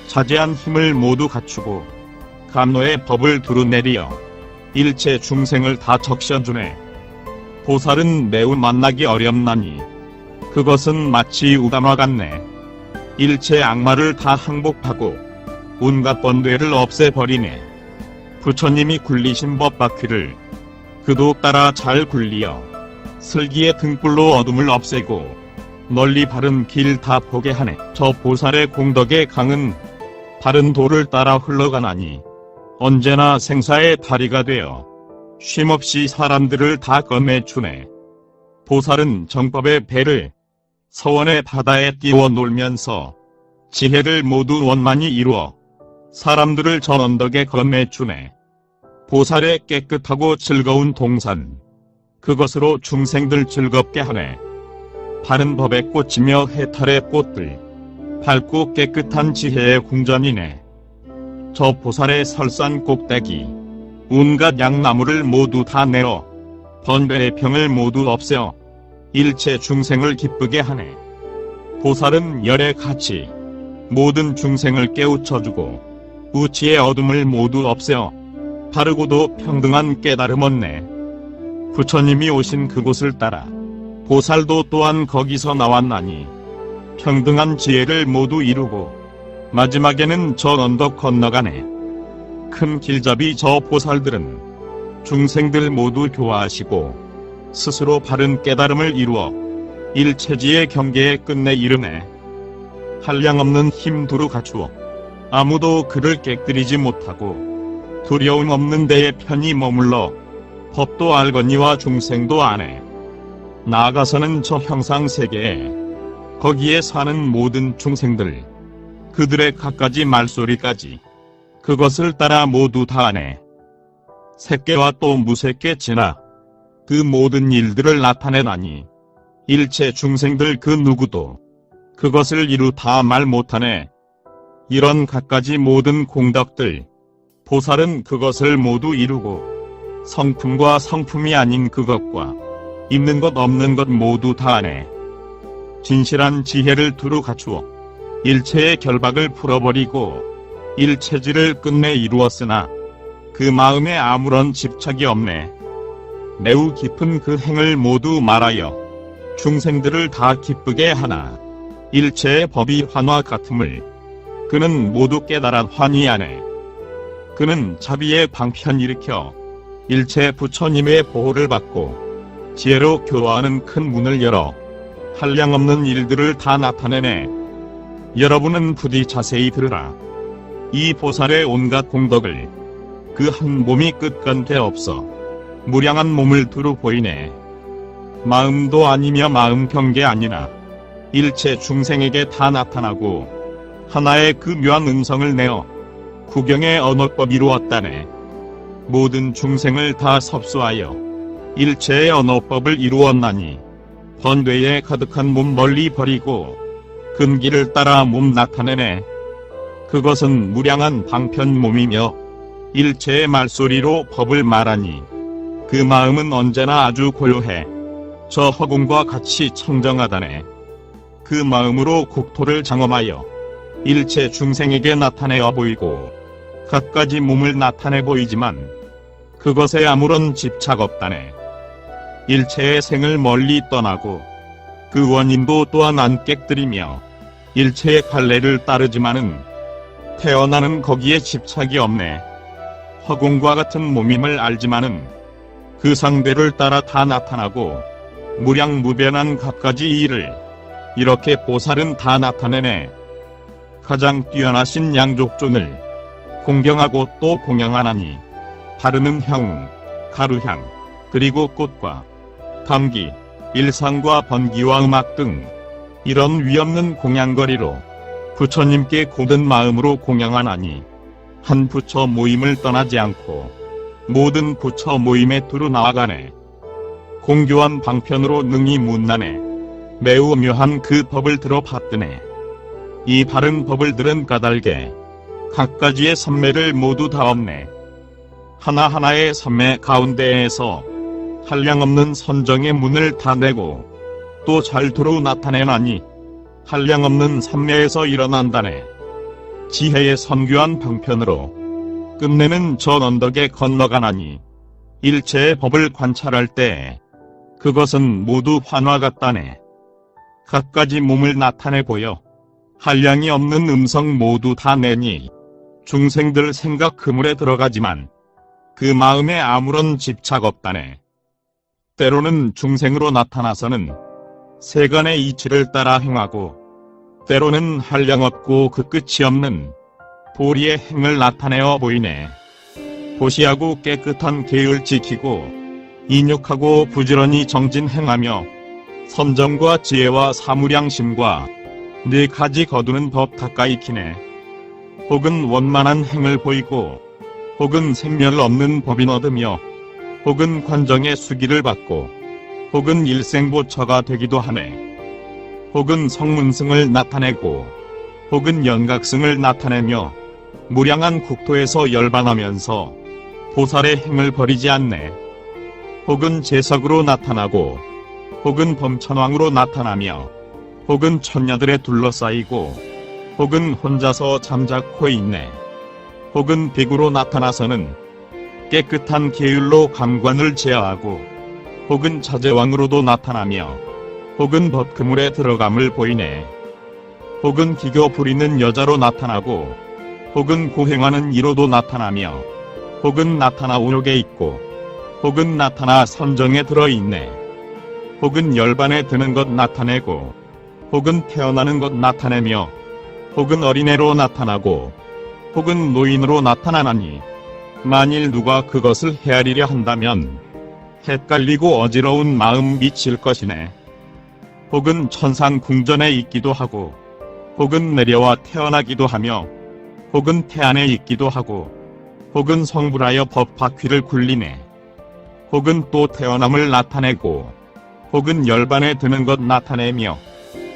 자제한 힘을 모두 갖추고 감노의 법을 두루 내리어 일체 중생을 다 적셔주네. 보살은 매우 만나기 어렵나니 그것은 마치 우담화 같네. 일체 악마를 다 항복하고 온갖 번뇌를 없애버리네. 부처님이 굴리신 법바퀴를 그도 따라 잘 굴리어 슬기의 등불로 어둠을 없애고 널리 바른 길 다 보게 하네. 저 보살의 공덕의 강은 바른 도를 따라 흘러가나니 언제나 생사의 다리가 되어 쉼없이 사람들을 다 건네주네. 보살은 정법의 배를 서원의 바다에 띄워 놀면서 지혜를 모두 원만히 이루어 사람들을 저 언덕에 건네주네. 보살의 깨끗하고 즐거운 동산, 그것으로 중생들 즐겁게 하네. 바른 법에 꽂히며 해탈의 꽃들, 밝고 깨끗한 지혜의 궁전이네. 저 보살의 설산 꼭대기, 온갖 양나무를 모두 다 내어 번뇌의 병을 모두 없애어 일체 중생을 기쁘게 하네. 보살은 열의 가치, 모든 중생을 깨우쳐주고 우치의 어둠을 모두 없애어 바르고도 평등한 깨달음 얻네. 부처님이 오신 그곳을 따라 보살도 또한 거기서 나왔나니 평등한 지혜를 모두 이루고 마지막에는 저 언덕 건너가네. 큰 길잡이 저 보살들은 중생들 모두 교화하시고 스스로 바른 깨달음을 이루어 일체지의 경계에 끝내 이르네. 한량없는 힘 두루 갖추어 아무도 그를 깨뜨리지 못하고 두려움 없는 데에 편히 머물러 법도 알거니와 중생도 아네. 나아가서는 저 형상세계에 거기에 사는 모든 중생들, 그들의 갖가지 말소리까지 그것을 따라 모두 다 아네. 새끼와 또 무새끼 지나 그 모든 일들을 나타내다니 일체 중생들 그 누구도 그것을 이루 다 말 못하네. 이런 갖가지 모든 공덕들, 보살은 그것을 모두 이루고 성품과 성품이 아닌 그것과 있는 것 없는 것 모두 다 아네. 진실한 지혜를 두루 갖추어 일체의 결박을 풀어버리고 일체지를 끝내 이루었으나 그 마음에 아무런 집착이 없네. 매우 깊은 그 행을 모두 말하여 중생들을 다 기쁘게 하나 일체의 법이 환화 같음을 그는 모두 깨달아 환희하네. 그는 자비의 방편 일으켜 일체 부처님의 보호를 받고 지혜로 교화하는 큰 문을 열어 한량없는 일들을 다 나타내네. 여러분은 부디 자세히 들으라. 이 보살의 온갖 공덕을 그 한 몸이 끝간데 없어 무량한 몸을 두루 보이네. 마음도 아니며 마음 경계 아니나 일체 중생에게 다 나타나고 하나의 그 묘한 음성을 내어 구경의 언어법 이루었다네. 모든 중생을 다 섭수하여 일체의 언어법을 이루었나니 번뇌에 가득한 몸 멀리 버리고 근기를 따라 몸 나타내네. 그것은 무량한 방편 몸이며 일체의 말소리로 법을 말하니 그 마음은 언제나 아주 고요해 저 허공과 같이 청정하다네. 그 마음으로 국토를 장엄하여 일체 중생에게 나타내어 보이고 갖가지 몸을 나타내 보이지만 그것에 아무런 집착 없다네. 일체의 생을 멀리 떠나고 그 원인도 또한 안 깨뜨리며 일체의 갈래를 따르지만은 태어나는 거기에 집착이 없네. 허공과 같은 몸임을 알지만은 그 상대를 따라 다 나타나고 무량무변한 갖가지 일을 이렇게 보살은 다 나타내네. 가장 뛰어나신 양족존을 공경하고 또 공양하나니 바르는 형, 가루향, 그리고 꽃과 감기, 일상과 번기와 음악 등 이런 위없는 공양거리로 부처님께 고든 마음으로 공양하나니 한 부처 모임을 떠나지 않고 모든 부처 모임에 두루 나아가네. 공교한 방편으로 능히 문난해 매우 묘한 그 법을 들어봤더네. 이 바른 법을 들은 까닭에 각가지의 선매를 모두 다 없네. 하나하나의 선매 가운데에서 한량없는 선정의 문을 다 내고 또 잘두루 나타내나니 한량없는 선매에서 일어난다네. 지혜의 선교한 방편으로 끝내는 전 언덕에 건너가나니 일체의 법을 관찰할 때 그것은 모두 환화 같다네. 갖가지 몸을 나타내 보여 한량이 없는 음성 모두 다 내니 중생들 생각 그물에 들어가지만 그 마음에 아무런 집착 없다네. 때로는 중생으로 나타나서는 세간의 이치를 따라 행하고 때로는 한량없고 그 끝이 없는 도리의 행을 나타내어 보이네. 보시하고 깨끗한 계율 지키고 인욕하고 부지런히 정진행하며 선정과 지혜와 사무량심과 네 가지 거두는 법 닦아익히네. 혹은 원만한 행을 보이고 혹은 생멸 없는 법인 얻으며 혹은 관정의 수기를 받고 혹은 일생보처가 되기도 하네. 혹은 성문승을 나타내고 혹은 연각승을 나타내며 무량한 국토에서 열반하면서 보살의 행을 버리지 않네. 혹은 제석으로 나타나고 혹은 범천왕으로 나타나며 혹은 천녀들에 둘러싸이고 혹은 혼자서 잠자코 있네. 혹은 비구로 나타나서는 깨끗한 계율로 감관을 제어하고 혹은 자제왕으로도 나타나며 혹은 법그물에 들어감을 보이네. 혹은 기교 부리는 여자로 나타나고 혹은 고행하는 이로도 나타나며 혹은 나타나 오욕에 있고 혹은 나타나 선정에 들어있네. 혹은 열반에 드는 것 나타내고 혹은 태어나는 것 나타내며 혹은 어린애로 나타나고 혹은 노인으로 나타나나니 만일 누가 그것을 헤아리려 한다면 헷갈리고 어지러운 마음 미칠 것이네. 혹은 천상 궁전에 있기도 하고 혹은 내려와 태어나기도 하며 혹은 태안에 있기도 하고 혹은 성불하여 법 바퀴를 굴리네. 혹은 또 태어남을 나타내고 혹은 열반에 드는 것 나타내며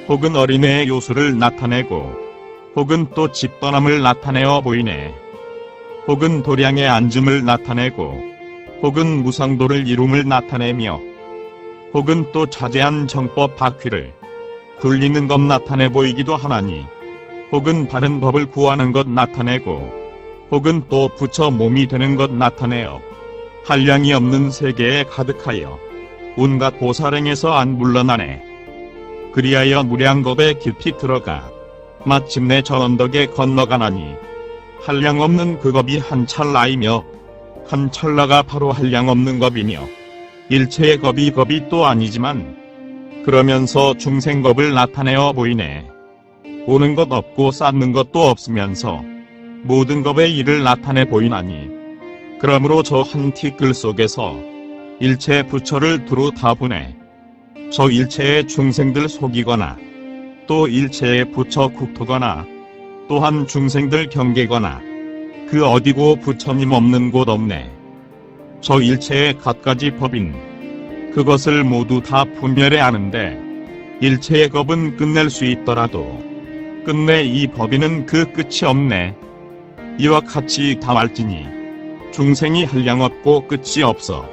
혹은 어린애의 요술을 나타내고 혹은 또 집떠남을 나타내어 보이네. 혹은 도량의 앉음을 나타내고 혹은 무상도를 이룸을 나타내며 혹은 또 자제한 정법 바퀴를 굴리는 것 나타내 보이기도 하나니 혹은 바른 법을 구하는 것 나타내고 혹은 또 부처 몸이 되는 것 나타내어 한량이 없는 세계에 가득하여 온갖 보살행에서 안 물러나네. 그리하여 무량겁에 깊이 들어가 마침내 저 언덕에 건너가나니 한량없는 그 겁이 한 찰나이며 한 찰나가 바로 한량없는 겁이며 일체의 겁이 또 아니지만 그러면서 중생겁을 나타내어 보이네. 오는 것 없고 쌓는 것도 없으면서 모든 겁의 일을 나타내 보이나니 그러므로 저 한 티끌 속에서 일체 부처를 두루 다 보내 저 일체의 중생들 속이거나 또 일체의 부처 국토거나 또한 중생들 경계거나 그 어디고 부처님 없는 곳 없네. 저 일체의 갖가지 법인 그것을 모두 다 분별해 아는데 일체의 겁은 끝낼 수 있더라도 끝내 이 법인은 그 끝이 없네. 이와 같이 다 말지니 중생이 한량없고 끝이 없어.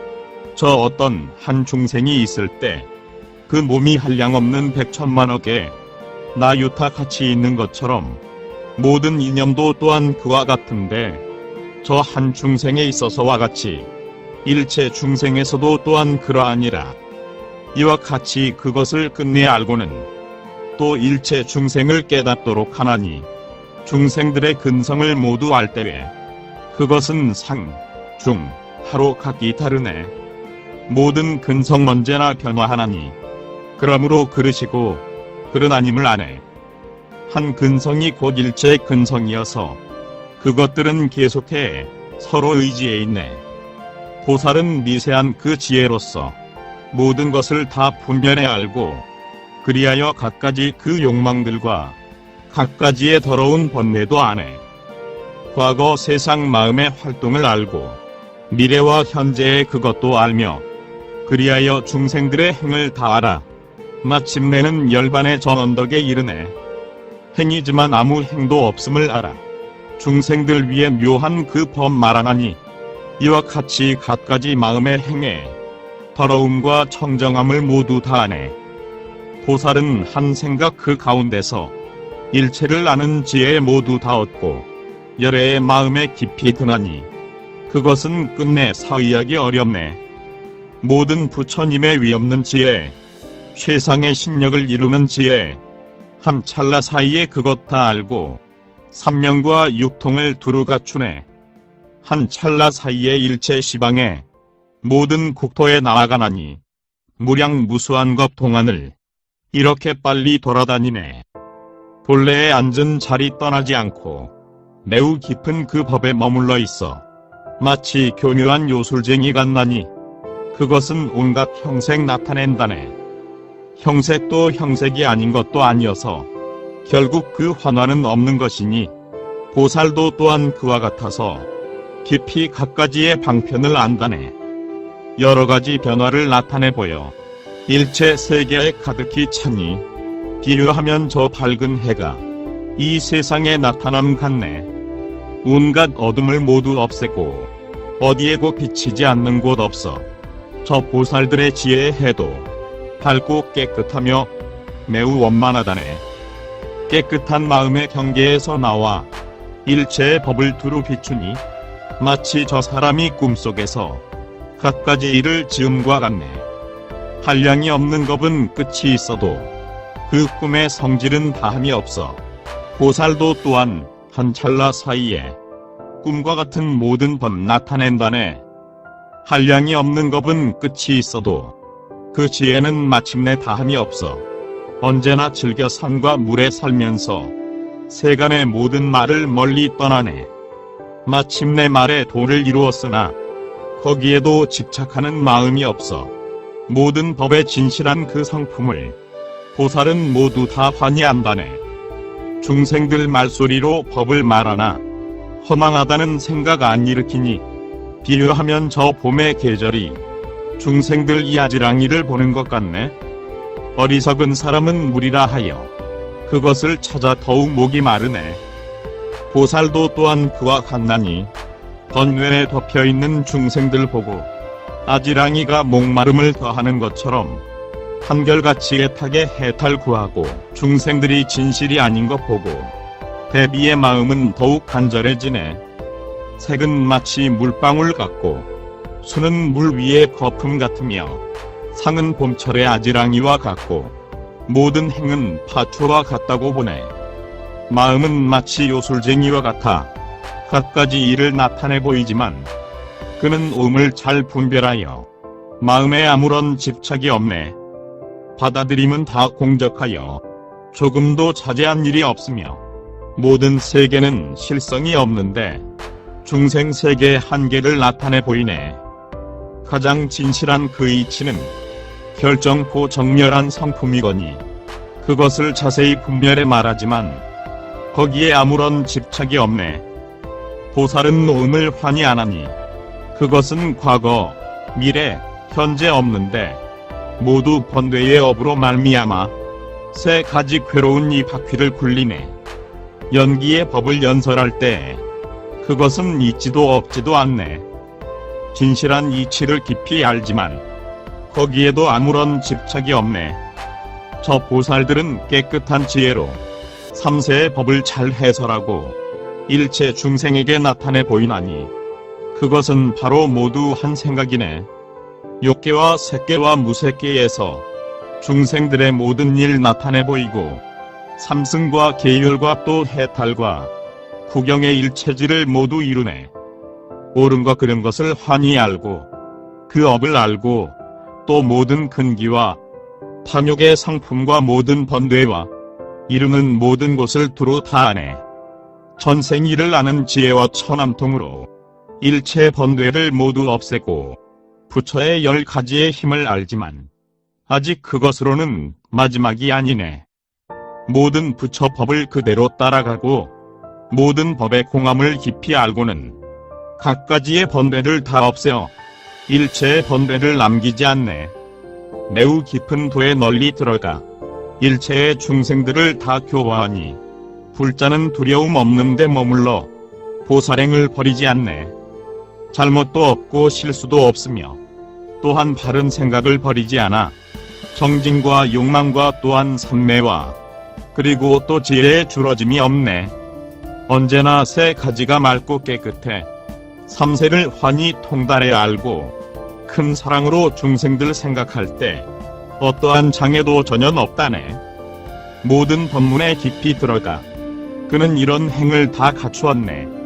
저 어떤 한 중생이 있을 때 그 몸이 한량없는 백천만억에 나 유타 같이 있는 것처럼 모든 이념도 또한 그와 같은데 저 한 중생에 있어서와 같이 일체 중생에서도 또한 그러하니라. 이와 같이 그것을 끝내 알고는 또 일체 중생을 깨닫도록 하나니 중생들의 근성을 모두 알 때에 그것은 상, 중, 하로 각기 다르네. 모든 근성 언제나 변화하나니 그러므로 그르시고 그러나님을 아네. 한 근성이 곧 일체의 근성이어서 그것들은 계속해 서로 의지해 있네. 보살은 미세한 그 지혜로서 모든 것을 다 분별해 알고 그리하여 갖가지 그 욕망들과 갖가지의 더러운 번뇌도 안해 과거 세상 마음의 활동을 알고 미래와 현재의 그것도 알며 그리하여 중생들의 행을 다 알아 마침내는 열반의 전언덕에 이르네. 행이지만 아무 행도 없음을 알아 중생들 위에 묘한 그 법 말하나니 이와 같이 갖가지 마음의 행에 더러움과 청정함을 모두 다 아네. 보살은 한 생각 그 가운데서 일체를 아는 지혜 모두 다 얻고 열애의 마음에 깊이 드나니 그것은 끝내 사의하기 어렵네. 모든 부처님의 위없는 지혜, 최상의 신력을 이루는 지혜, 한 찰나 사이에 그것 다 알고 삼명과 육통을 두루 갖추네. 한 찰나 사이에 일체 시방에 모든 국토에 나아가나니 무량무수한 것 동안을 이렇게 빨리 돌아다니네. 본래에 앉은 자리 떠나지 않고 매우 깊은 그 법에 머물러 있어 마치 교묘한 요술쟁이 같나니 그것은 온갖 형색 나타낸다네. 형색도 형색이 아닌 것도 아니어서 결국 그 환화는 없는 것이니 보살도 또한 그와 같아서 깊이 갖가지의 방편을 안다네. 여러 가지 변화를 나타내 보여 일체 세계에 가득히 차니 비유하면 저 밝은 해가 이 세상에 나타남 같네. 온갖 어둠을 모두 없애고 어디에고 비치지 않는 곳 없어 저 보살들의 지혜의 해도 밝고 깨끗하며 매우 원만하다네. 깨끗한 마음의 경계에서 나와 일체의 법을 두루 비추니 마치 저 사람이 꿈속에서 갖가지 일을 지음과 같네. 한량이 없는 법은 끝이 있어도 그 꿈의 성질은 다함이 없어 보살도 또한 한 찰나 사이에 꿈과 같은 모든 법 나타낸다네. 한량이 없는 법은 끝이 있어도 그 지혜는 마침내 다함이 없어 언제나 즐겨 산과 물에 살면서 세간의 모든 말을 멀리 떠나네. 마침내 말의 도를 이루었으나 거기에도 집착하는 마음이 없어 모든 법의 진실한 그 성품을 보살은 모두 다 환희한다네. 중생들 말소리로 법을 말하나 허망하다는 생각 안 일으키니 비유하면 저 봄의 계절이 중생들 이아지랑이를 보는 것 같네. 어리석은 사람은 물이라 하여 그것을 찾아 더욱 목이 마르네. 보살도 또한 그와 같나니 번뇌에 덮여있는 중생들 보고 아지랑이가 목마름을 더하는 것처럼 한결같이 애타게 해탈 구하고 중생들이 진실이 아닌 것 보고 대비의 마음은 더욱 간절해지네. 색은 마치 물방울 같고 수는 물 위의 거품 같으며 상은 봄철의 아지랑이와 같고 모든 행은 파초와 같다고 보네. 마음은 마치 요술쟁이와 같아 갖가지 일을 나타내 보이지만 그는 오음을 잘 분별하여 마음에 아무런 집착이 없네. 받아들임은 다 공적하여 조금도 자제한 일이 없으며 모든 세계는 실성이 없는데 중생 세계의 한계를 나타내 보이네. 가장 진실한 그 이치는 결정코 정멸한 성품이거니 그것을 자세히 분별해 말하지만 거기에 아무런 집착이 없네. 보살은 오음을 환히 안하니 그것은 과거, 미래, 현재 없는데 모두 번뇌의 업으로 말미암아 세 가지 괴로운 이 바퀴를 굴리네. 연기의 법을 연설할 때 그것은 있지도 없지도 않네. 진실한 이치를 깊이 알지만 거기에도 아무런 집착이 없네. 저 보살들은 깨끗한 지혜로 삼세의 법을 잘 해설하고 일체 중생에게 나타내 보이나니 그것은 바로 모두 한 생각이네. 욕계와 색계와 무색계에서 중생들의 모든 일 나타내 보이고 삼승과 계율과 또 해탈과 구경의 일체질을 모두 이루네. 옳은 것 그른 것을 환히 알고 그 업을 알고 또 모든 근기와 탐욕의 성품과 모든 번뇌와 이루는 모든 곳을 두루 다 아네. 전생일을 아는 지혜와 천함통으로 일체 번뇌를 모두 없애고 부처의 10가지의 힘을 알지만 아직 그것으로는 마지막이 아니네. 모든 부처 법을 그대로 따라가고 모든 법의 공함을 깊이 알고는 각가지의 번뇌를 다 없애어 일체의 번뇌를 남기지 않네. 매우 깊은 도에 널리 들어가 일체의 중생들을 다 교화하니 불자는 두려움 없는 데 머물러 보살행을 버리지 않네. 잘못도 없고 실수도 없으며 또한 바른 생각을 버리지 않아 정진과 욕망과 또한 삼매와 그리고 또 지혜의 줄어짐이 없네. 언제나 세 가지가 맑고 깨끗해 삼세를 환히 통달해 알고 큰 사랑으로 중생들 생각할 때 어떠한 장애도 전혀 없다네. 모든 법문에 깊이 들어가 그는 이런 행을 다 갖추었네.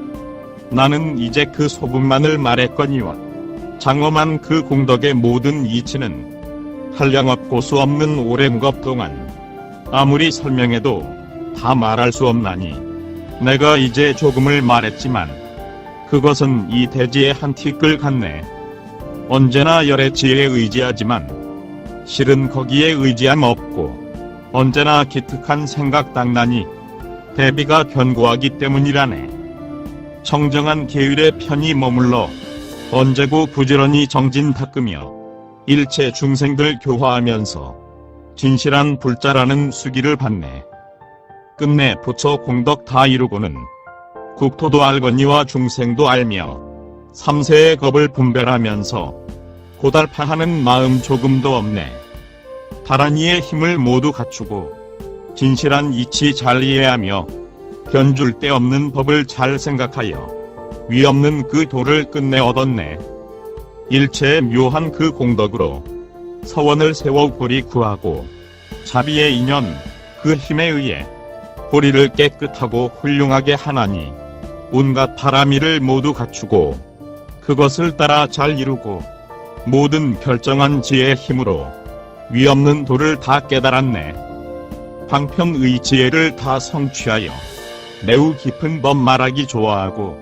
나는 이제 그 소분만을 말했거니와 장엄한 그 공덕의 모든 이치는 한량없고 수 없는 오랜 것 동안 아무리 설명해도 다 말할 수 없나니 내가 이제 조금을 말했지만 그것은 이 대지의 한 티끌 같네. 언제나 열의 지혜에 의지하지만 실은 거기에 의지함 없고 언제나 기특한 생각 당나니 대비가 견고하기 때문이라네. 청정한 계율에 편히 머물러 언제고 부지런히 정진 닦으며 일체 중생들 교화하면서 진실한 불자라는 수기를 받네. 끝내 부처 공덕 다 이루고는 국토도 알거니와 중생도 알며 삼세의 겁을 분별하면서 고달파하는 마음 조금도 없네. 다란이의 힘을 모두 갖추고 진실한 이치 잘 이해하며 변줄 데 없는 법을 잘 생각하여 위없는 그 도를 끝내 얻었네. 일체의 묘한 그 공덕으로 서원을 세워 고리 구하고 자비의 인연 그 힘에 의해 고리를 깨끗하고 훌륭하게 하나니 온갖 바라미를 모두 갖추고 그것을 따라 잘 이루고 모든 결정한 지혜의 힘으로 위없는 도를 다 깨달았네. 방편의 지혜를 다 성취하여 매우 깊은 법 말하기 좋아하고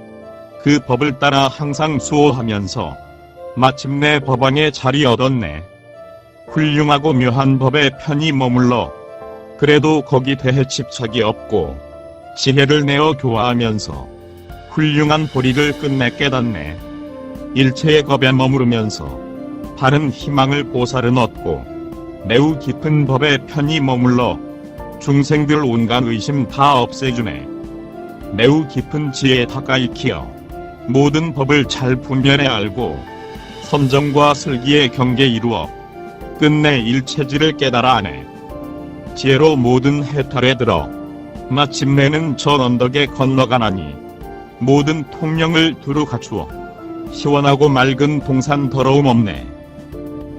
그 법을 따라 항상 수호하면서 마침내 법왕의 자리 얻었네. 훌륭하고 묘한 법에 편히 머물러 그래도 거기 대해 집착이 없고 지혜를 내어 교화하면서 훌륭한 보리를 끝내 깨닫네. 일체의 겁에 머무르면서 바른 희망을 보살은 얻고 매우 깊은 법에 편히 머물러 중생들 온갖 의심 다 없애주네. 매우 깊은 지혜에 닦아 익히어 모든 법을 잘 분별해 알고 선정과 슬기의 경계 이루어 끝내 일체지를 깨달아 하네. 지혜로 모든 해탈에 들어 마침내는 저 언덕에 건너가나니 모든 통령을 두루 갖추어 시원하고 맑은 동산 더러움 없네.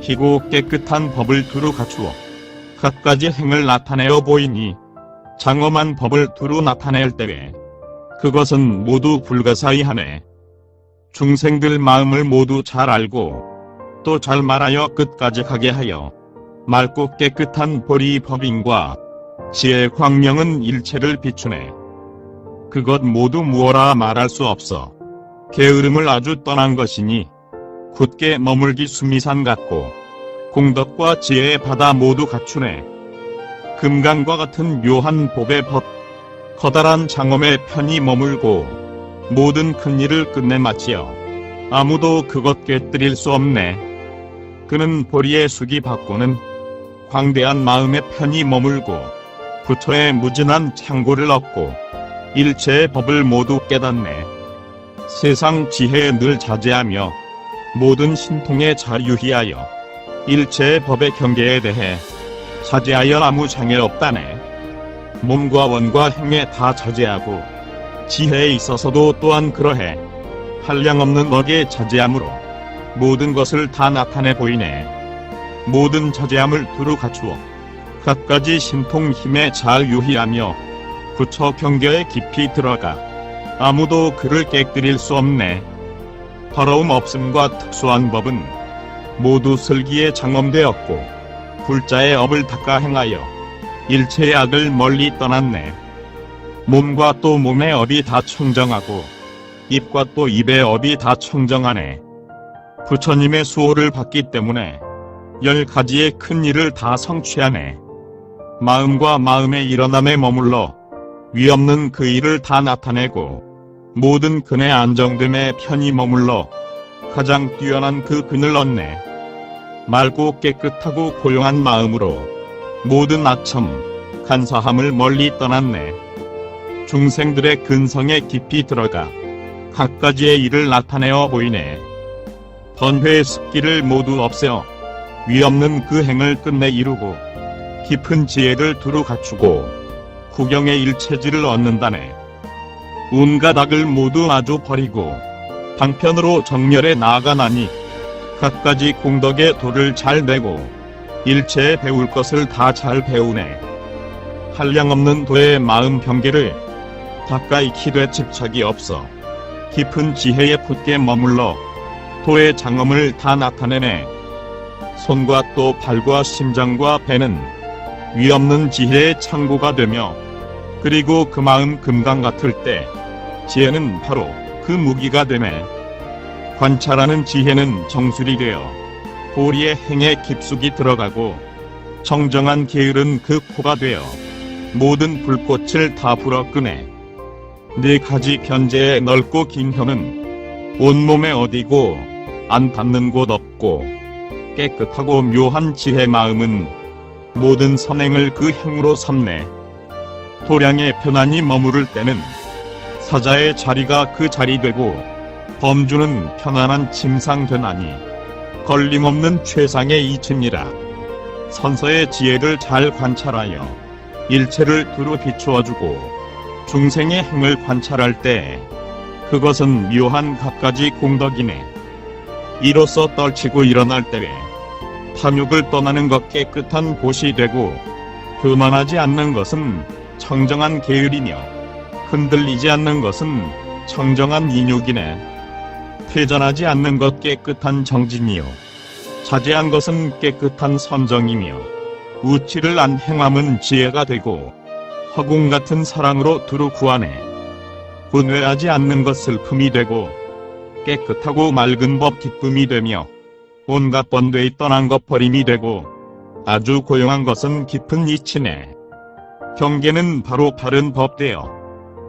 희고 깨끗한 법을 두루 갖추어 갖가지 행을 나타내어 보이니 장엄한 법을 두루 나타낼 때에 그것은 모두 불가사의하네. 중생들 마음을 모두 잘 알고 또 잘 말하여 끝까지 가게 하여 맑고 깨끗한 보리 법인과 지혜의 광명은 일체를 비추네. 그것 모두 무어라 말할 수 없어 게으름을 아주 떠난 것이니 굳게 머물기 수미산 같고 공덕과 지혜의 바다 모두 갖추네. 금강과 같은 묘한 법의 법 커다란 장엄에 편히 머물고 모든 큰 일을 끝내 마치어 아무도 그것 깨뜨릴 수 없네. 그는 보리의 수기 받고는 광대한 마음에 편히 머물고 부처의 무진한 창고를 얻고 일체의 법을 모두 깨닫네. 세상 지혜에 늘 자제하며 모든 신통에 잘 유의하여 일체의 법의 경계에 대해 자제하여 아무 장애 없다네. 몸과 원과 행에 다 자제하고 지혜에 있어서도 또한 그러해 한량없는 덕에 자제함으로 모든 것을 다 나타내 보이네. 모든 자제함을 두루 갖추어 갖가지 신통 힘에 잘 유의하며 부처 경계에 깊이 들어가 아무도 그를 깨뜨릴 수 없네. 더러움 없음과 특수한 법은 모두 슬기에 장엄되었고 불자의 업을 닦아 행하여 일체의 악을 멀리 떠났네. 몸과 또 몸의 업이 다 청정하고 입과 또 입의 업이 다 청정하네. 부처님의 수호를 받기 때문에 10가지의 큰 일을 다 성취하네. 마음과 마음의 일어남에 머물러 위없는 그 일을 다 나타내고 모든 근의 안정됨에 편히 머물러 가장 뛰어난 그 근을 얻네. 맑고 깨끗하고 고용한 마음으로 모든 악첨, 간사함을 멀리 떠났네. 중생들의 근성에 깊이 들어가 갖가지의 일을 나타내어 보이네. 번회의 습기를 모두 없애어 위없는 그 행을 끝내 이루고 깊은 지혜를 두루 갖추고 구경의 일체질을 얻는다네. 온갖 악을 모두 아주 버리고 방편으로 정렬에 나아가나니 갖가지 공덕의 도를 잘 내고 일체에 배울 것을 다 잘 배우네. 한량없는 도의 마음 경계를 가까이 키되 집착이 없어 깊은 지혜에 굳게 머물러 도의 장엄을 다 나타내네. 손과 또 발과 심장과 배는 위없는 지혜의 창고가 되며 그리고 그 마음 금강 같을 때 지혜는 바로 그 무기가 되네. 관찰하는 지혜는 정술이 되어 도리의 행에 깊숙이 들어가고 정정한 게으른 그 코가 되어 모든 불꽃을 다 불어 끄네. 4가지 변제의 넓고 긴 혀는 온몸에 어디고 안 닿는 곳 없고 깨끗하고 묘한 지혜 마음은 모든 선행을 그 행으로 삼네. 도량에 편안히 머무를 때는 사자의 자리가 그 자리 되고 범주는 편안한 침상 되나니 걸림없는 최상의 이치니라. 선서의 지혜를 잘 관찰하여 일체를 두루 비추어주고 중생의 행을 관찰할 때 그것은 묘한 갖가지 공덕이네. 이로써 떨치고 일어날 때에 탐욕을 떠나는 것 깨끗한 곳이 되고 교만하지 않는 것은 청정한 계율이며 흔들리지 않는 것은 청정한 인욕이네. 퇴전하지 않는 것 깨끗한 정진이요 자제한 것은 깨끗한 선정이며 우치를 안 행함은 지혜가 되고 허공 같은 사랑으로 두루 구하네. 분회하지 않는 것 슬픔이 되고 깨끗하고 맑은 법 기쁨이 되며 온갖 번뇌 떠난 것 버림이 되고 아주 고용한 것은 깊은 이치네. 경계는 바로 바른 법되어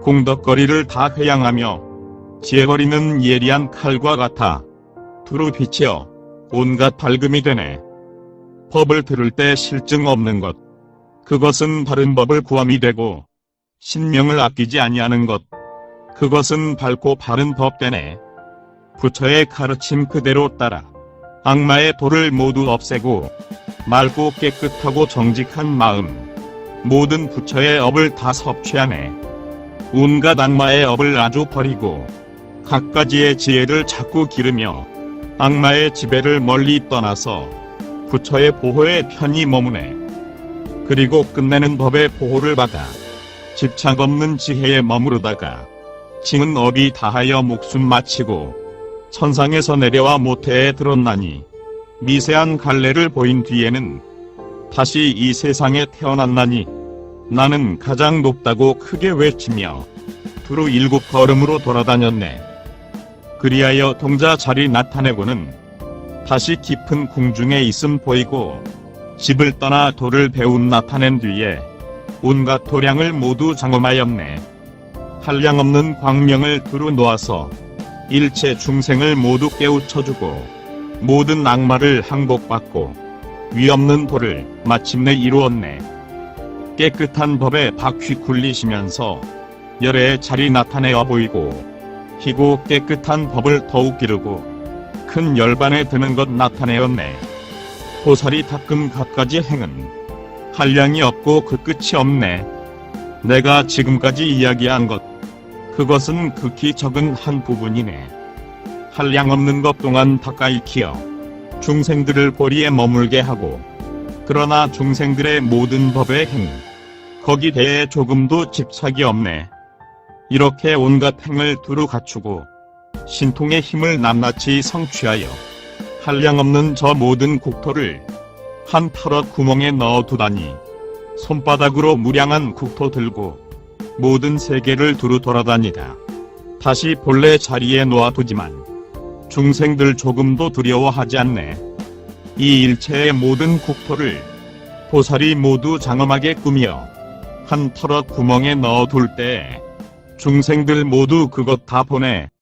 공덕거리를 다 회양하며 지혜거리는 예리한 칼과 같아 두루 비치어 온갖 밝음이 되네. 법을 들을 때 실증 없는 것, 그것은 바른 법을 구함이 되고 신명을 아끼지 아니하는 것, 그것은 밝고 바른 법 되네. 부처의 가르침 그대로 따라 악마의 도를 모두 없애고 맑고 깨끗하고 정직한 마음, 모든 부처의 업을 다 섭취하네. 온갖 악마의 업을 아주 버리고 갖가지의 지혜를 자꾸 기르며 악마의 지배를 멀리 떠나서 부처의 보호에 편히 머무네. 그리고 끝내는 법의 보호를 받아 집착 없는 지혜에 머무르다가 징은 업이 다하여 목숨 마치고 천상에서 내려와 모태에 들었나니 미세한 갈래를 보인 뒤에는 다시 이 세상에 태어났나니 나는 가장 높다고 크게 외치며 두루 7걸음으로 돌아다녔네. 그리하여 동자 자리 나타내고는 다시 깊은 궁중에 있음 보이고 집을 떠나 도를 배운 나타낸 뒤에 온갖 도량을 모두 장엄하였네. 한량없는 광명을 두루 놓아서 일체 중생을 모두 깨우쳐주고 모든 악마를 항복받고 위없는 도를 마침내 이루었네. 깨끗한 법에 바퀴 굴리시면서 열의 자리 나타내어 보이고 희고 깨끗한 법을 더욱 기르고 큰 열반에 드는 것 나타내었네. 보살이 닦은 갖가지 행은 한량이 없고 그 끝이 없네. 내가 지금까지 이야기한 것, 그것은 극히 적은 한 부분이네. 한량 없는 것 동안 가까이 키어 중생들을 보리에 머물게 하고 그러나 중생들의 모든 법의 행, 거기 대해 조금도 집착이 없네. 이렇게 온갖 행을 두루 갖추고 신통의 힘을 낱낱이 성취하여 한량없는 저 모든 국토를 한 털옷 구멍에 넣어두다니 손바닥으로 무량한 국토 들고 모든 세계를 두루 돌아다니다 다시 본래 자리에 놓아두지만 중생들 조금도 두려워하지 않네. 이 일체의 모든 국토를 보살이 모두 장엄하게 꾸며 한 털옷 구멍에 넣어둘 때 중생들 모두 그것 다 보내